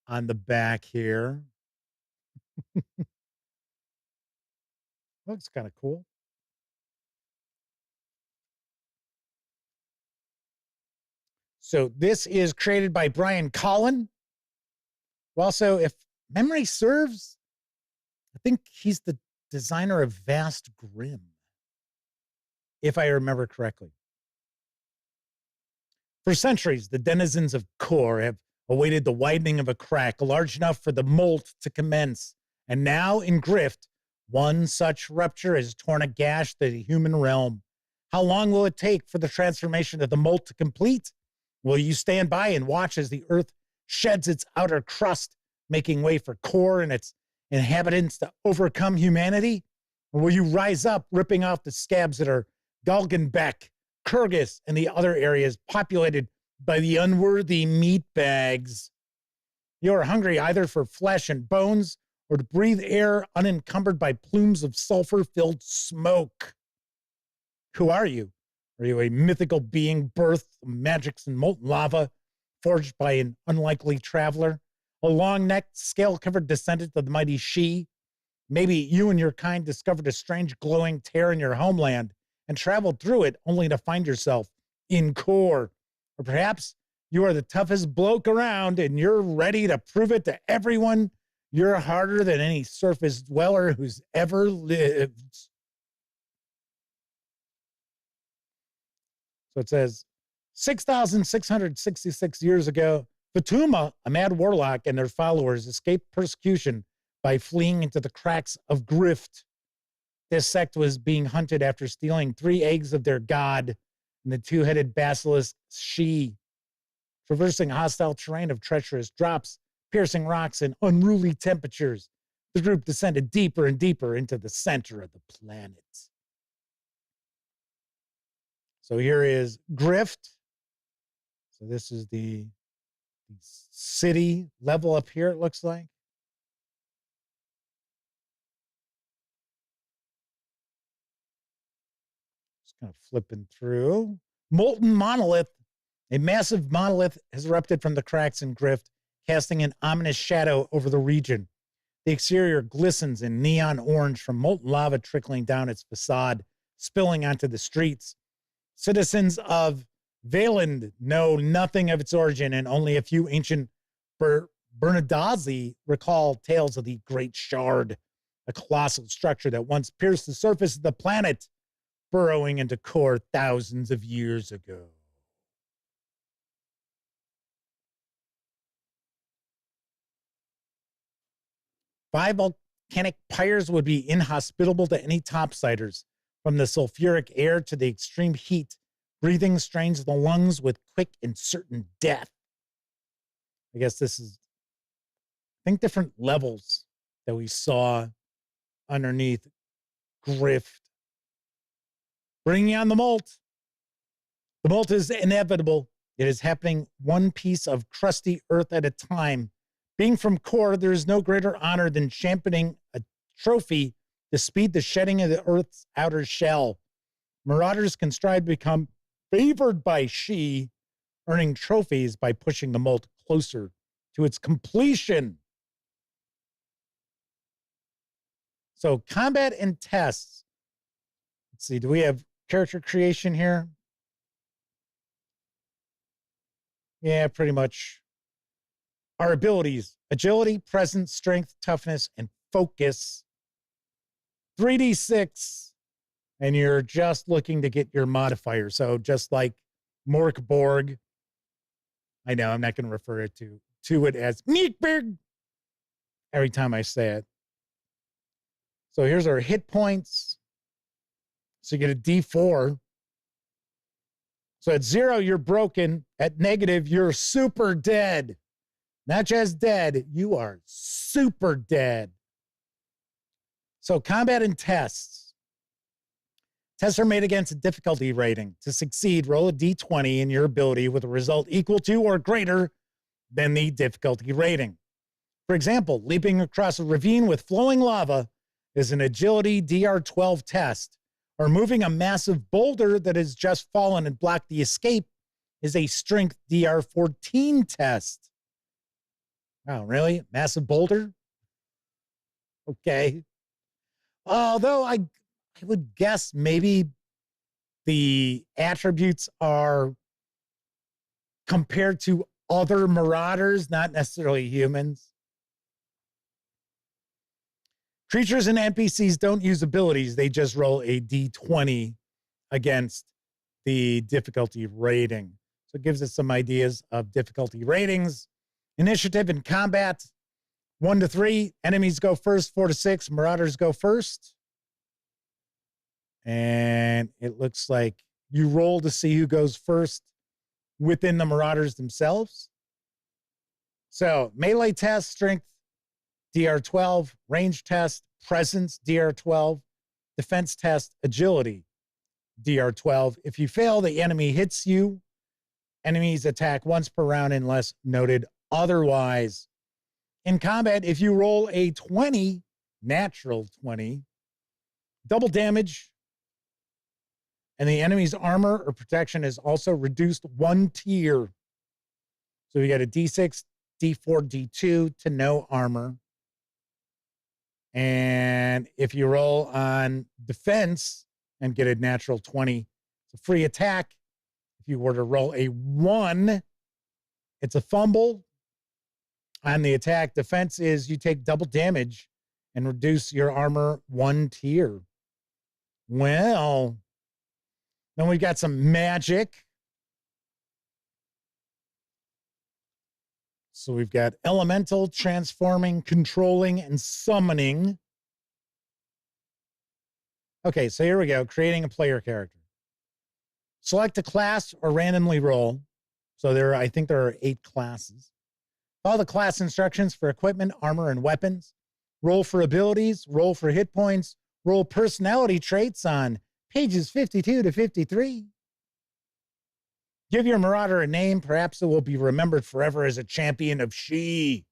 A: on the back here. Looks kind of cool. So this is created by Brian Collin. Also, if memory serves, I think he's the designer of Vast Grim, if I remember correctly. For centuries, the denizens of Kor have awaited the widening of a crack large enough for the Molt to commence. And now in Grift, one such rupture has torn a gash through the human realm. How long will it take for the transformation of the Molt to complete? Will you stand by and watch as the earth sheds its outer crust, making way for Kor and its inhabitants to overcome humanity? Or will you rise up, ripping off the scabs that are Galgenbeck, Kyrgyz, and the other areas populated by the unworthy meatbags? You are hungry either for flesh and bones or to breathe air unencumbered by plumes of sulfur-filled smoke. Who are you? Are you a mythical being birthed from magics and molten lava, forged by an unlikely traveler? A long-necked, scale-covered descendant of the mighty Shi? Maybe you and your kind discovered a strange glowing tear in your homeland and traveled through it only to find yourself in Kor. Or perhaps you are the toughest bloke around and you're ready to prove it to everyone you're harder than any surface dweller who's ever lived. So it says, 6,666 years ago, Fatuma, a mad warlock, and their followers escaped persecution by fleeing into the cracks of Grift. This sect was being hunted after stealing 3 eggs of their god and the 2-headed basilisk Shi. traversing hostile terrain of treacherous drops, piercing rocks, and unruly temperatures. The group descended deeper and deeper into the center of the planet. So here is Grift. So this is the city level up here, it looks like. Just kind of flipping through. Molten Monolith. A massive monolith has erupted from the cracks in Grift, casting an ominous shadow over the region. The exterior glistens in neon orange from molten lava trickling down its facade, spilling onto the streets. Citizens of Valand know nothing of its origin, and only a few ancient Bernadazi recall tales of the Great Shard, a colossal structure that once pierced the surface of the planet, burrowing into core thousands of years ago. Five volcanic pyres would be inhospitable to any topsiders, from the sulfuric air to the extreme heat. Breathing strains the lungs with quick and certain death. I guess this is, I think, different levels that we saw underneath Grift. Bringing on the molt. The molt is inevitable. It is happening one piece of crusty earth at a time. Being from core, there is no greater honor than championing a trophy to speed the shedding of the earth's outer shell. Marauders can strive to become favored by she, earning trophies by pushing the molt closer to its completion. So combat and tests. Let's see, do we have character creation here? Yeah, pretty much. Our abilities: agility, presence, strength, toughness, and focus. 3d6. And you're just looking to get your modifier. So just like Morkborg. I know I'm not going to refer to it as Meekberg every time I say it. So here's our hit points. So you get a D4. So at 0, you're broken. At negative, you're super dead. Not just dead, you are super dead. So combat and tests. Tests are made against a difficulty rating. To succeed, roll a d20 in your ability with a result equal to or greater than the difficulty rating. For example, leaping across a ravine with flowing lava is an agility DR12 test, or moving a massive boulder that has just fallen and blocked the escape is a strength DR14 test. Oh, really? Massive boulder? Okay. Although I would guess maybe the attributes are compared to other marauders, not necessarily humans. Creatures and NPCs don't use abilities. They just roll a d20 against the difficulty rating. So it gives us some ideas of difficulty ratings. Initiative in combat, 1 to 3. Enemies go first, 4 to 6. Marauders go first. And it looks like you roll to see who goes first within the Marauders themselves. So melee test, strength, DR12, range test, presence, DR12, defense test, agility, DR12. If you fail, the enemy hits you. Enemies attack once per round unless noted otherwise. In combat, if you roll a 20, natural 20, double damage, and the enemy's armor or protection is also reduced 1 tier. So you got a D6, D4, D2 to no armor. And if you roll on defense and get a natural 20, it's a free attack. If you were to roll a 1, it's a fumble. On the attack, defense is you take double damage and reduce your armor 1 tier. Well, then we've got some magic. So we've got elemental, transforming, controlling, and summoning. Okay, so here we go. Creating a player character. Select a class or randomly roll. So I think there are 8 classes. All the class instructions for equipment, armor, and weapons. Roll for abilities, roll for hit points, roll personality traits on pages 52 to 53. Give your marauder a name. Perhaps it will be remembered forever as a champion of She.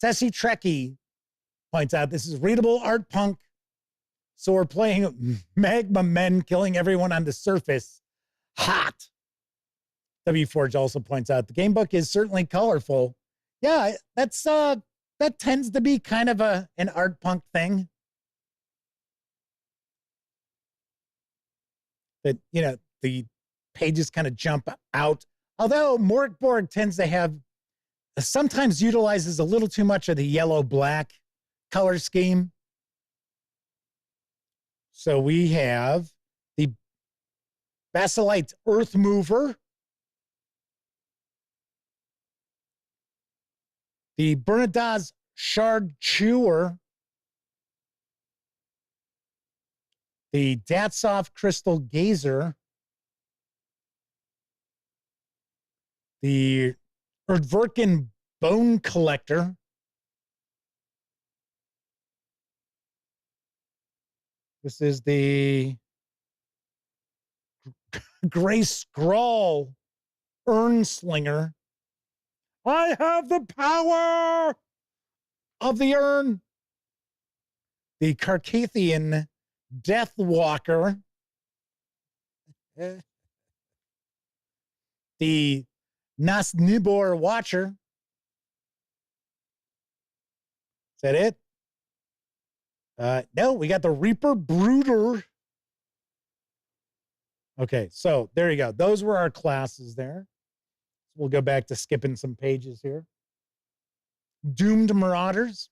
A: Tessie Trekkie points out this is readable art punk. So we're playing magma men killing everyone on the surface. Hot. W. Forge also points out the game book is certainly colorful. Yeah, that tends to be kind of an art punk thing. That, the pages kind of jump out. Although Morkborg tends to have, sometimes utilizes a little too much of the yellow-black color scheme. So we have the Basilite Earth Mover, the Bernadaz Shard Chewer, the Datsov Crystal Gazer, the Erdverkin Bone Collector, this is the Gray Scrawl Urn Slinger. I have the power of the urn. The Carcathian Death Walker. The Nasnibor Watcher. Is that it? No, we got the Reaper Brooder. Okay, so there you go. Those were our classes there. We'll go back to skipping some pages here. Doomed Marauders.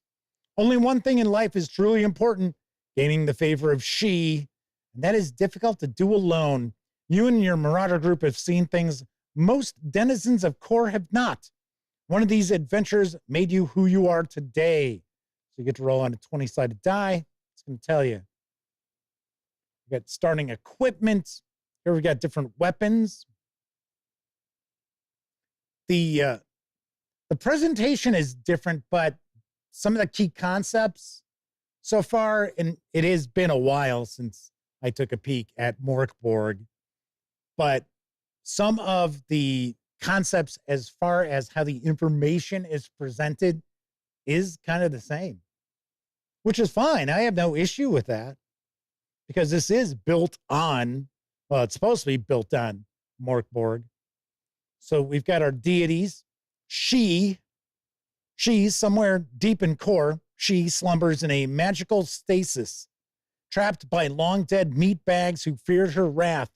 A: Only one thing in life is truly important, gaining the favor of She, and that is difficult to do alone. You and your Marauder group have seen things most denizens of Core have not. One of these adventures made you who you are today. So you get to roll on a 20-sided die. It's going to tell you. We got starting equipment. Here we got different weapons. The presentation is different, but some of the key concepts so far, and it has been a while since I took a peek at Morkborg, but some of the concepts as far as how the information is presented is kind of the same, which is fine. I have no issue with that because this is built on, well, it's supposed to be built on Morkborg. So we've got our deities. She's somewhere deep in Core. She slumbers in a magical stasis, trapped by long-dead meat bags who feared her wrath.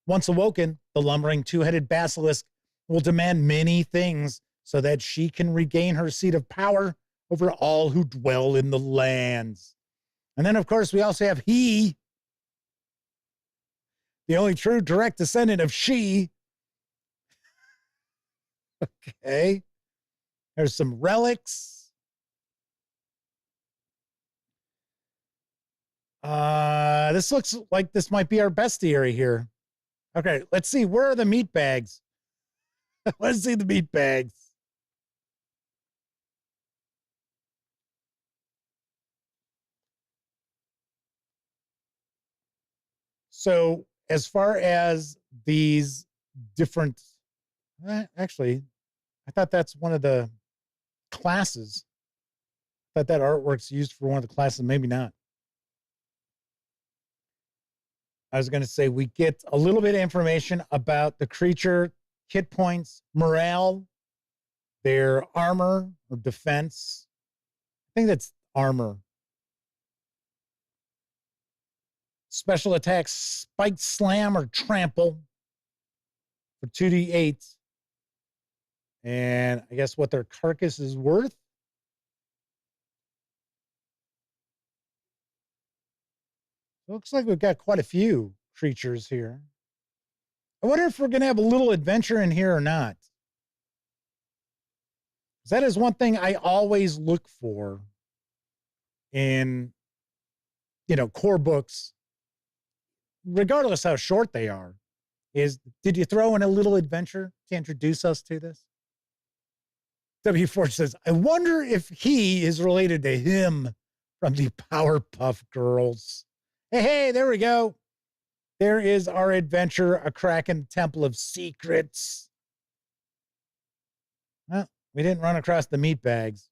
A: Once awoken, the lumbering two-headed basilisk will demand many things so that she can regain her seat of power over all who dwell in the lands. And then, of course, we also have He, the only true direct descendant of She. Okay. There's some relics. This looks like this might be our bestiary here. Okay, let's see. Where are the meat bags? Let's see the meat bags. So as far as these different, actually, I thought that's one of the classes. I thought that artwork's used for one of the classes. Maybe not. I was going to say we get a little bit of information about the creature, hit points, morale, their armor or defense. I think that's armor. Special attacks, spike, slam, or trample for 2d8. And I guess what their carcass is worth. Looks like we've got quite a few creatures here. I wonder if we're going to have a little adventure in here or not. That is one thing I always look for in, core books, regardless how short they are, is, did you throw in a little adventure to introduce us to this? W4 says, I wonder if he is related to him from the Powerpuff Girls. Hey, there we go. There is our adventure, A Crack in the Temple of Secrets. Well, we didn't run across the meat bags.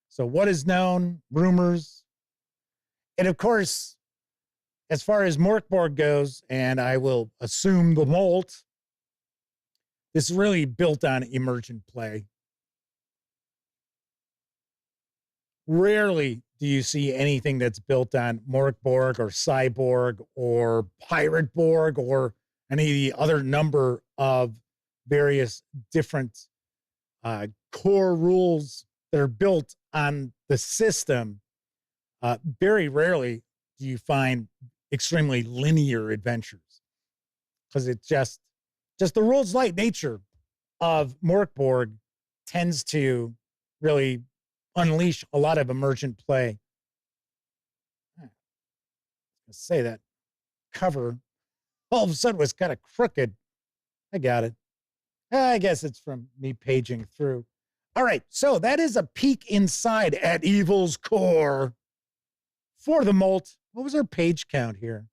A: So what is known, rumors, and of course, as far as Morkborg goes, and I will assume the Molt, this is really built on emergent play. Rarely do you see anything that's built on Morkborg or Cyborg or Pirate Borg or any of the other number of various different core rules that are built on the system. Very rarely do you find extremely linear adventures, because it's just the rules light nature of Morkborg tends to really unleash a lot of emergent play. I was gonna say that cover all of a sudden was kind of crooked. I got it. I guess it's from me paging through. All right, so that is a peek inside at Evil's core for the Molt. What was our page count here?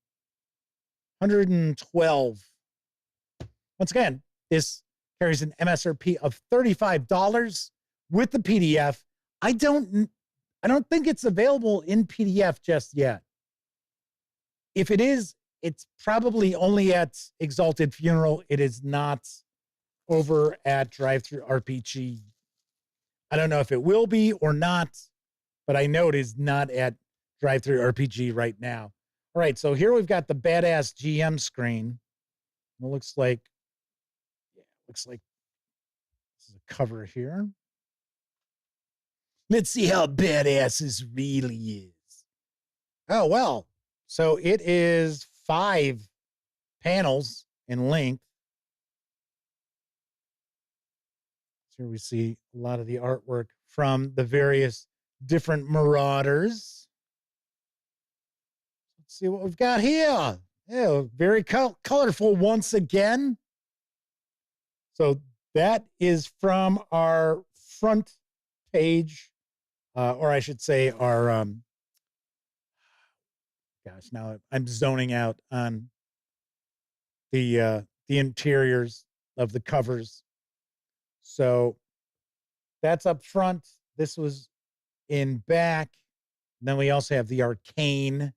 A: 112. Once again, this carries an MSRP of $35 with the PDF. I don't think it's available in PDF just yet. If it is, it's probably only at Exalted Funeral. It is not over at Drive-Thru RPG. I don't know if it will be or not, but I know it is not at Drive-Thru RPG right now. All right, so here we've got the badass GM screen. It looks like this is a cover here. Let's see how badass this really is. Oh, well, so it is 5 panels in length. So here we see a lot of the artwork from the various different Marauders. Let's see what we've got here. Yeah, very colorful once again. So that is from our front page, or I should say our, gosh, now I'm zoning out on the interiors of the covers. So that's up front. This was in back. Then we also have the arcane.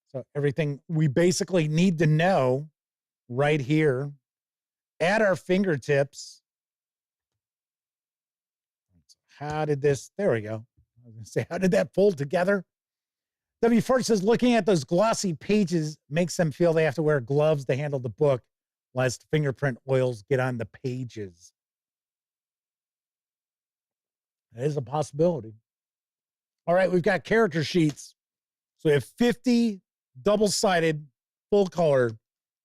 A: So everything we basically need to know right here at our fingertips. How did this, there we go. I was going to say, how did that fold together? W4 says, looking at those glossy pages makes them feel they have to wear gloves to handle the book, lest fingerprint oils get on the pages. That is a possibility. All right, we've got character sheets. So we have 50 double-sided, full-color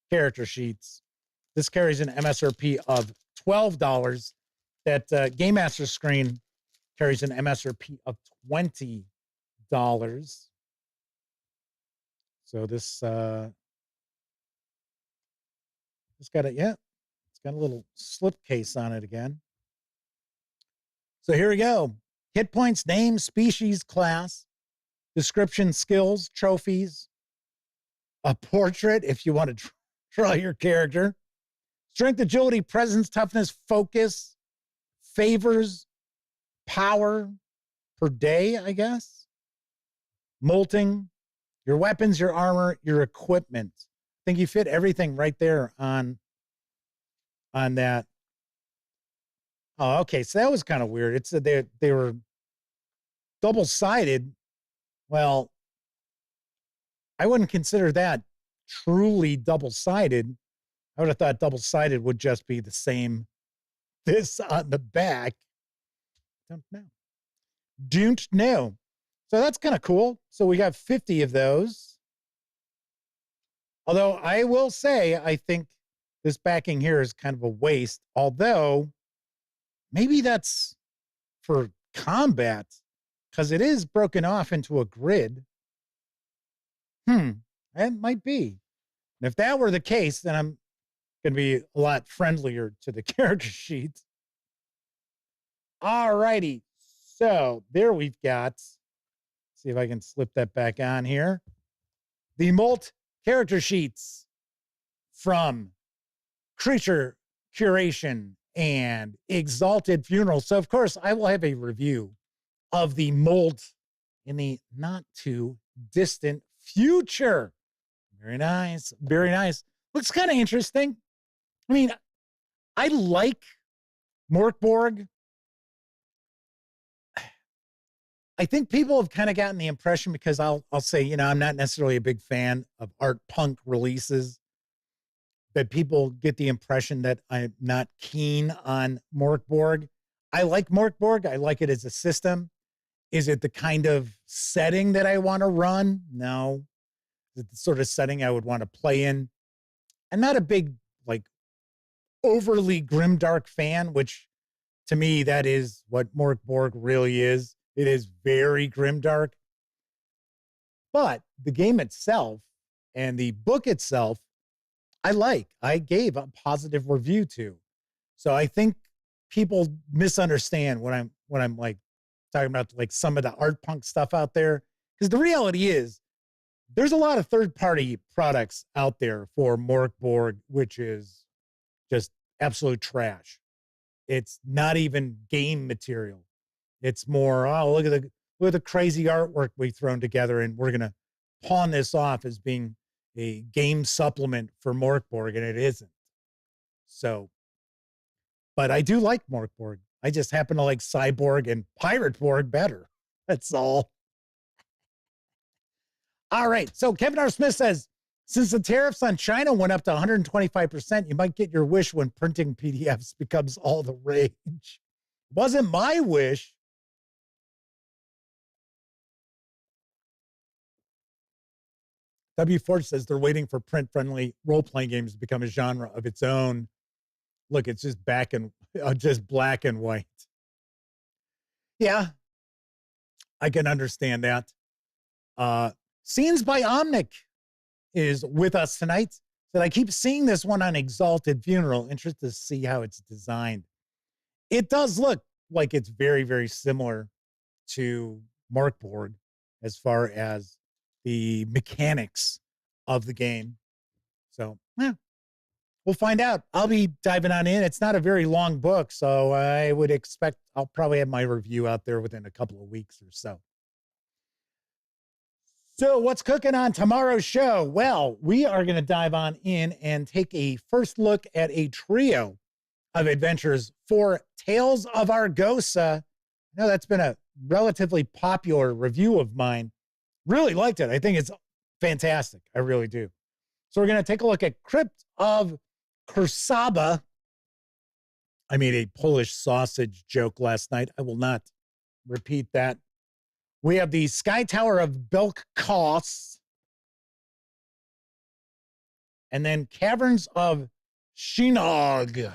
A: character sheets. This carries an MSRP of $12. That Game Master screen carries an MSRP of $20. So this it's got a little slipcase on it again. So here we go. Hit points, name, species, class, description, skills, trophies, a portrait if you want to draw your character, strength, agility, presence, toughness, focus, favors, power per day, I guess, molting, your weapons, your armor, your equipment. I think you fit everything right there on that. Oh, okay. So that was kind of weird. It said they were double-sided. Well, I wouldn't consider that truly double-sided. I would have thought double-sided would just be the same. This on the back. Don't know. So that's kind of cool. So we got 50 of those. Although I will say, I think this backing here is kind of a waste. Although maybe that's for combat, because it is broken off into a grid. It might be. And if that were the case, then I'm going to be a lot friendlier to the character sheets. All righty. So there we've got, see if I can slip that back on here. The Molt character sheets from Curation and Exalted Funeral. So, of course, I will have a review of the Molt in the not too distant future. Very nice. Very nice. Looks kind of interesting. I mean, I like Morkborg. I think people have kind of gotten the impression, because I'll say, you know, I'm not necessarily a big fan of art punk releases, that people get the impression that I'm not keen on Morkborg. I like Morkborg. I like it as a system. Is it the kind of setting that I want to run? No. Is it the sort of setting I would want to play in? I'm not a big, like, overly grimdark fan, which to me, that is what Morkborg really is. It is very grimdark. But the game itself and the book itself, I gave a positive review to. So I think people misunderstand when I'm like talking about like some of the art punk stuff out there. Because the reality is there's a lot of third-party products out there for Morkborg, which is just absolute trash. It's not even game material. It's more, oh, look at the crazy artwork we've thrown together, and we're gonna pawn this off as being a game supplement for Morkborg, and it isn't. So, but I do like Morkborg. I just happen to like Cyborg and Pirateborg better. That's all. All right. So Kevin R. Smith says, since the tariffs on China went up to 125%, you might get your wish when printing PDFs becomes all the rage. Wasn't my wish. W. Forge says they're waiting for print-friendly role-playing games to become a genre of its own. Look, it's just just black and white. Yeah, I can understand that. Scenes by Omnic is with us tonight. So I keep seeing this one on Exalted Funeral. Interested to see how it's designed. It does look like it's very, very similar to Morkborg as far as the mechanics of the game. So, yeah, we'll find out. I'll be diving on in. It's not a very long book, so I would expect I'll probably have my review out there within a couple of weeks or so. So what's cooking on tomorrow's show? Well, we are going to dive on in and take a first look at a trio of adventures for Tales of Argosa. I know that's been a relatively popular review of mine. Really liked it. I think it's fantastic. I really do. So we're going to take a look at Crypt of Kursaba. I made a Polish sausage joke last night. I will not repeat that. We have the Sky Tower of Belkos. And then Caverns of Shinog.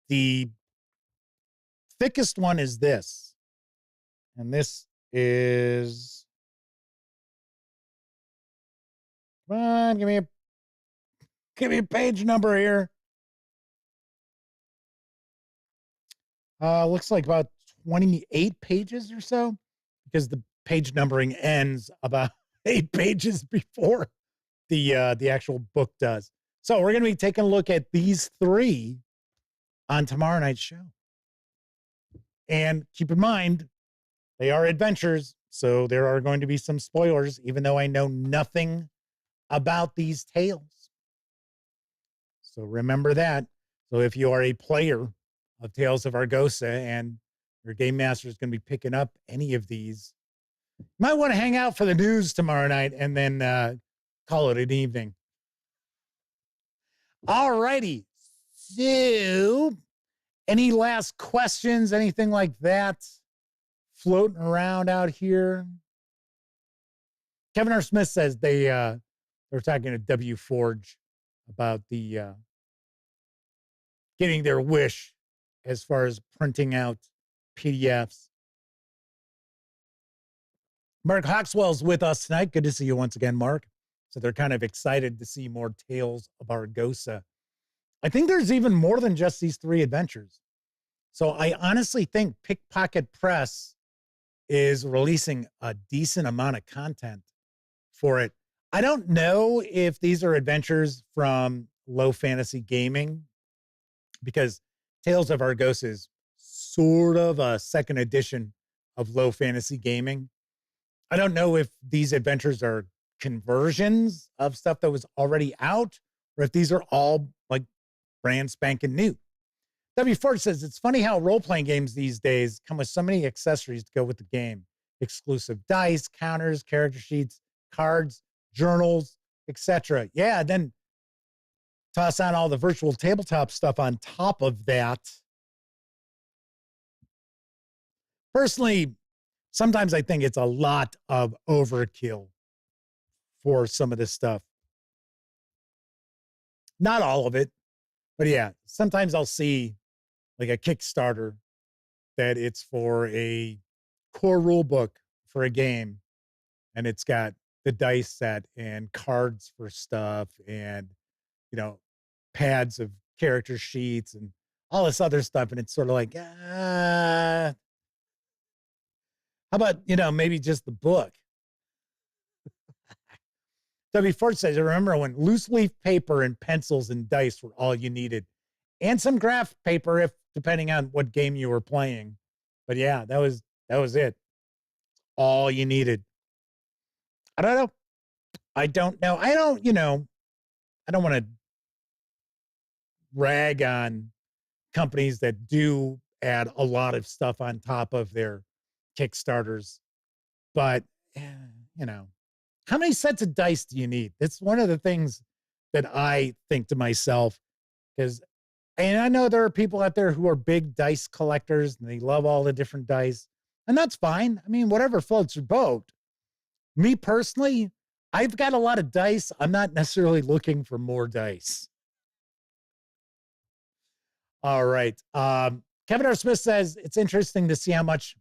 A: The thickest one is this. And this is... Come on, give me a page number here. Looks like about 28 pages or so, because the page numbering ends about 8 pages before the actual book does. So we're going to be taking a look at these three on tomorrow night's show. And keep in mind, they are adventures, so there are going to be some spoilers, even though I know nothing about these tales. So remember that. So if you are a player of Tales of Argosa and your game master is going to be picking up any of these, you might want to hang out for the news tomorrow night and then call it an evening. All righty. So any last questions, anything like that floating around out here? Kevin R. Smith says they're talking to W. Forge about the getting their wish as far as printing out PDFs. Mark Hawkswell's with us tonight. Good to see you once again, Mark. So they're kind of excited to see more Tales of Argosa. I think there's even more than just these 3 adventures. So I honestly think Pickpocket Press is releasing a decent amount of content for it. I don't know if these are adventures from Low Fantasy Gaming, because Tales of Argosa is sort of a second edition of Low Fantasy Gaming. I don't know if these adventures are conversions of stuff that was already out, or if these are all like brand spanking new. W. Ford says, it's funny how role-playing games these days come with so many accessories to go with the game. Exclusive dice, counters, character sheets, cards, journals, etc. Yeah, then toss on all the virtual tabletop stuff on top of that. Personally, sometimes I think it's a lot of overkill for some of this stuff. Not all of it, but yeah, sometimes I'll see like a Kickstarter that it's for a core rule book for a game, and it's got the dice set and cards for stuff and, you know, pads of character sheets and all this other stuff. And it's sort of like, how about, you know, maybe just the book? W. Ford says, I remember when loose leaf paper and pencils and dice were all you needed, and some graph paper, if depending on what game you were playing. But yeah, that was it. All you needed. I don't know. I don't know. I don't want to rag on companies that do add a lot of stuff on top of their Kickstarters. But, you know, how many sets of dice do you need? It's one of the things that I think to myself, because, and I know there are people out there who are big dice collectors and they love all the different dice, and that's fine. I mean, whatever floats your boat. Me personally, I've got a lot of dice. I'm not necessarily looking for more dice. All right. Kevin R. Smith says, it's interesting to see how much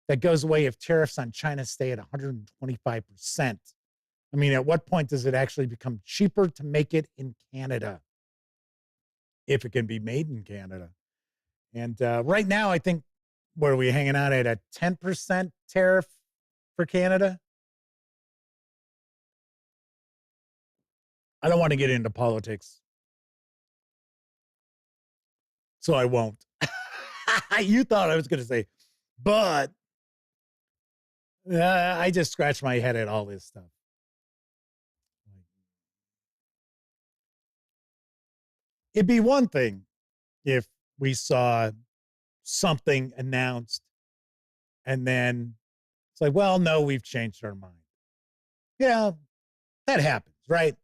A: that goes away if tariffs on China stay at 125%. I mean, at what point does it actually become cheaper to make it in Canada? If it can be made in Canada. And right now, I think, what are we hanging out at, a 10% tariff for Canada? I don't want to get into politics, so I won't. You thought I was going to say, but I just scratched my head at all this stuff. It'd be one thing if we saw something announced and then it's like, well, no, we've changed our mind. Yeah, that happens, right?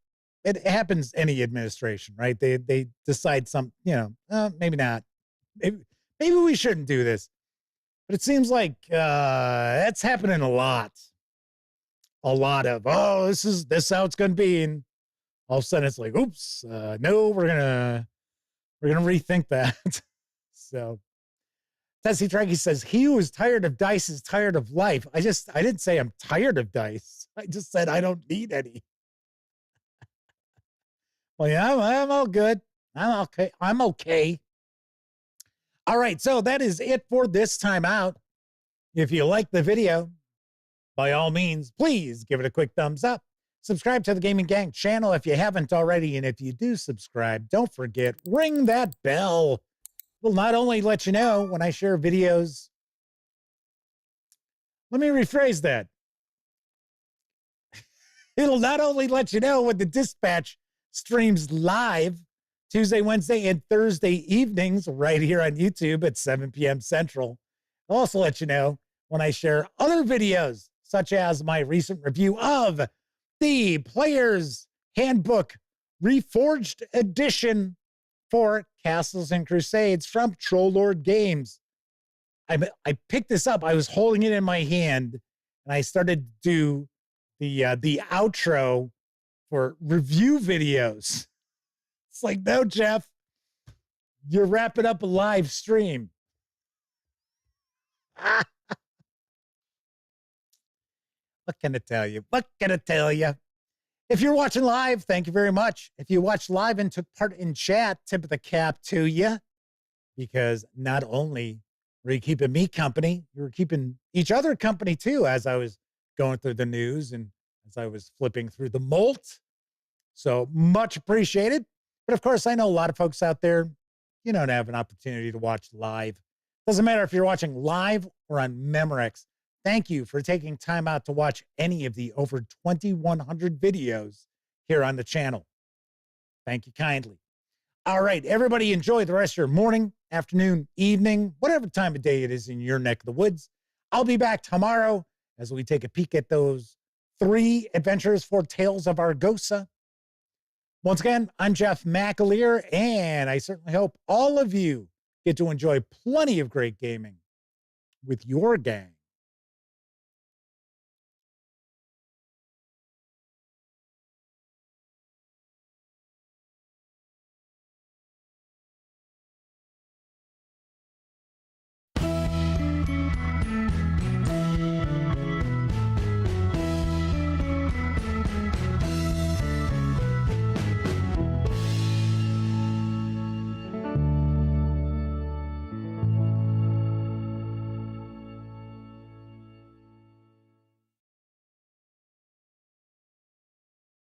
A: It happens any administration, right? They decide maybe not. Maybe we shouldn't do this. But it seems like that's happening a lot. A lot of, this is how it's going to be. And all of a sudden it's like, oops, no, we're gonna rethink that. So Tessie Trekkie says, he who is tired of dice is tired of life. I didn't say I'm tired of dice. I just said I don't need any. Well, yeah, I'm all good. I'm okay. I'm okay. All right, so that is it for this time out. If you like the video, by all means, please give it a quick thumbs up. Subscribe to the Gaming Gang channel if you haven't already. And if you do subscribe, don't forget, ring that bell. It'll not only let you know when I share videos. Let me rephrase that. It'll not only let you know when the Dispatch streams live Tuesday, Wednesday, and Thursday evenings right here on YouTube at 7 p.m. Central. I'll also let you know when I share other videos, such as my recent review of the Player's Handbook Reforged Edition for Castles and Crusades from Troll Lord Games. I picked this up. I was holding it in my hand, and I started to do the outro for review videos. It's like, no, Jeff, you're wrapping up a live stream. What can I tell you? What can I tell you? If you're watching live, thank you very much. If you watched live and took part in chat, tip of the cap to you, because not only were you keeping me company, you were keeping each other company too, as I was going through the news and as I was flipping through the Molt. So much appreciated. But of course, I know a lot of folks out there, you don't have an opportunity to watch live. Doesn't matter if you're watching live or on Memorex. Thank you for taking time out to watch any of the over 2,100 videos here on the channel. Thank you kindly. All right, everybody enjoy the rest of your morning, afternoon, evening, whatever time of day it is in your neck of the woods. I'll be back tomorrow as we take a peek at those 3 adventures for Tales of Argosa. Once again, I'm Jeff McAleer, and I certainly hope all of you get to enjoy plenty of great gaming with your gang.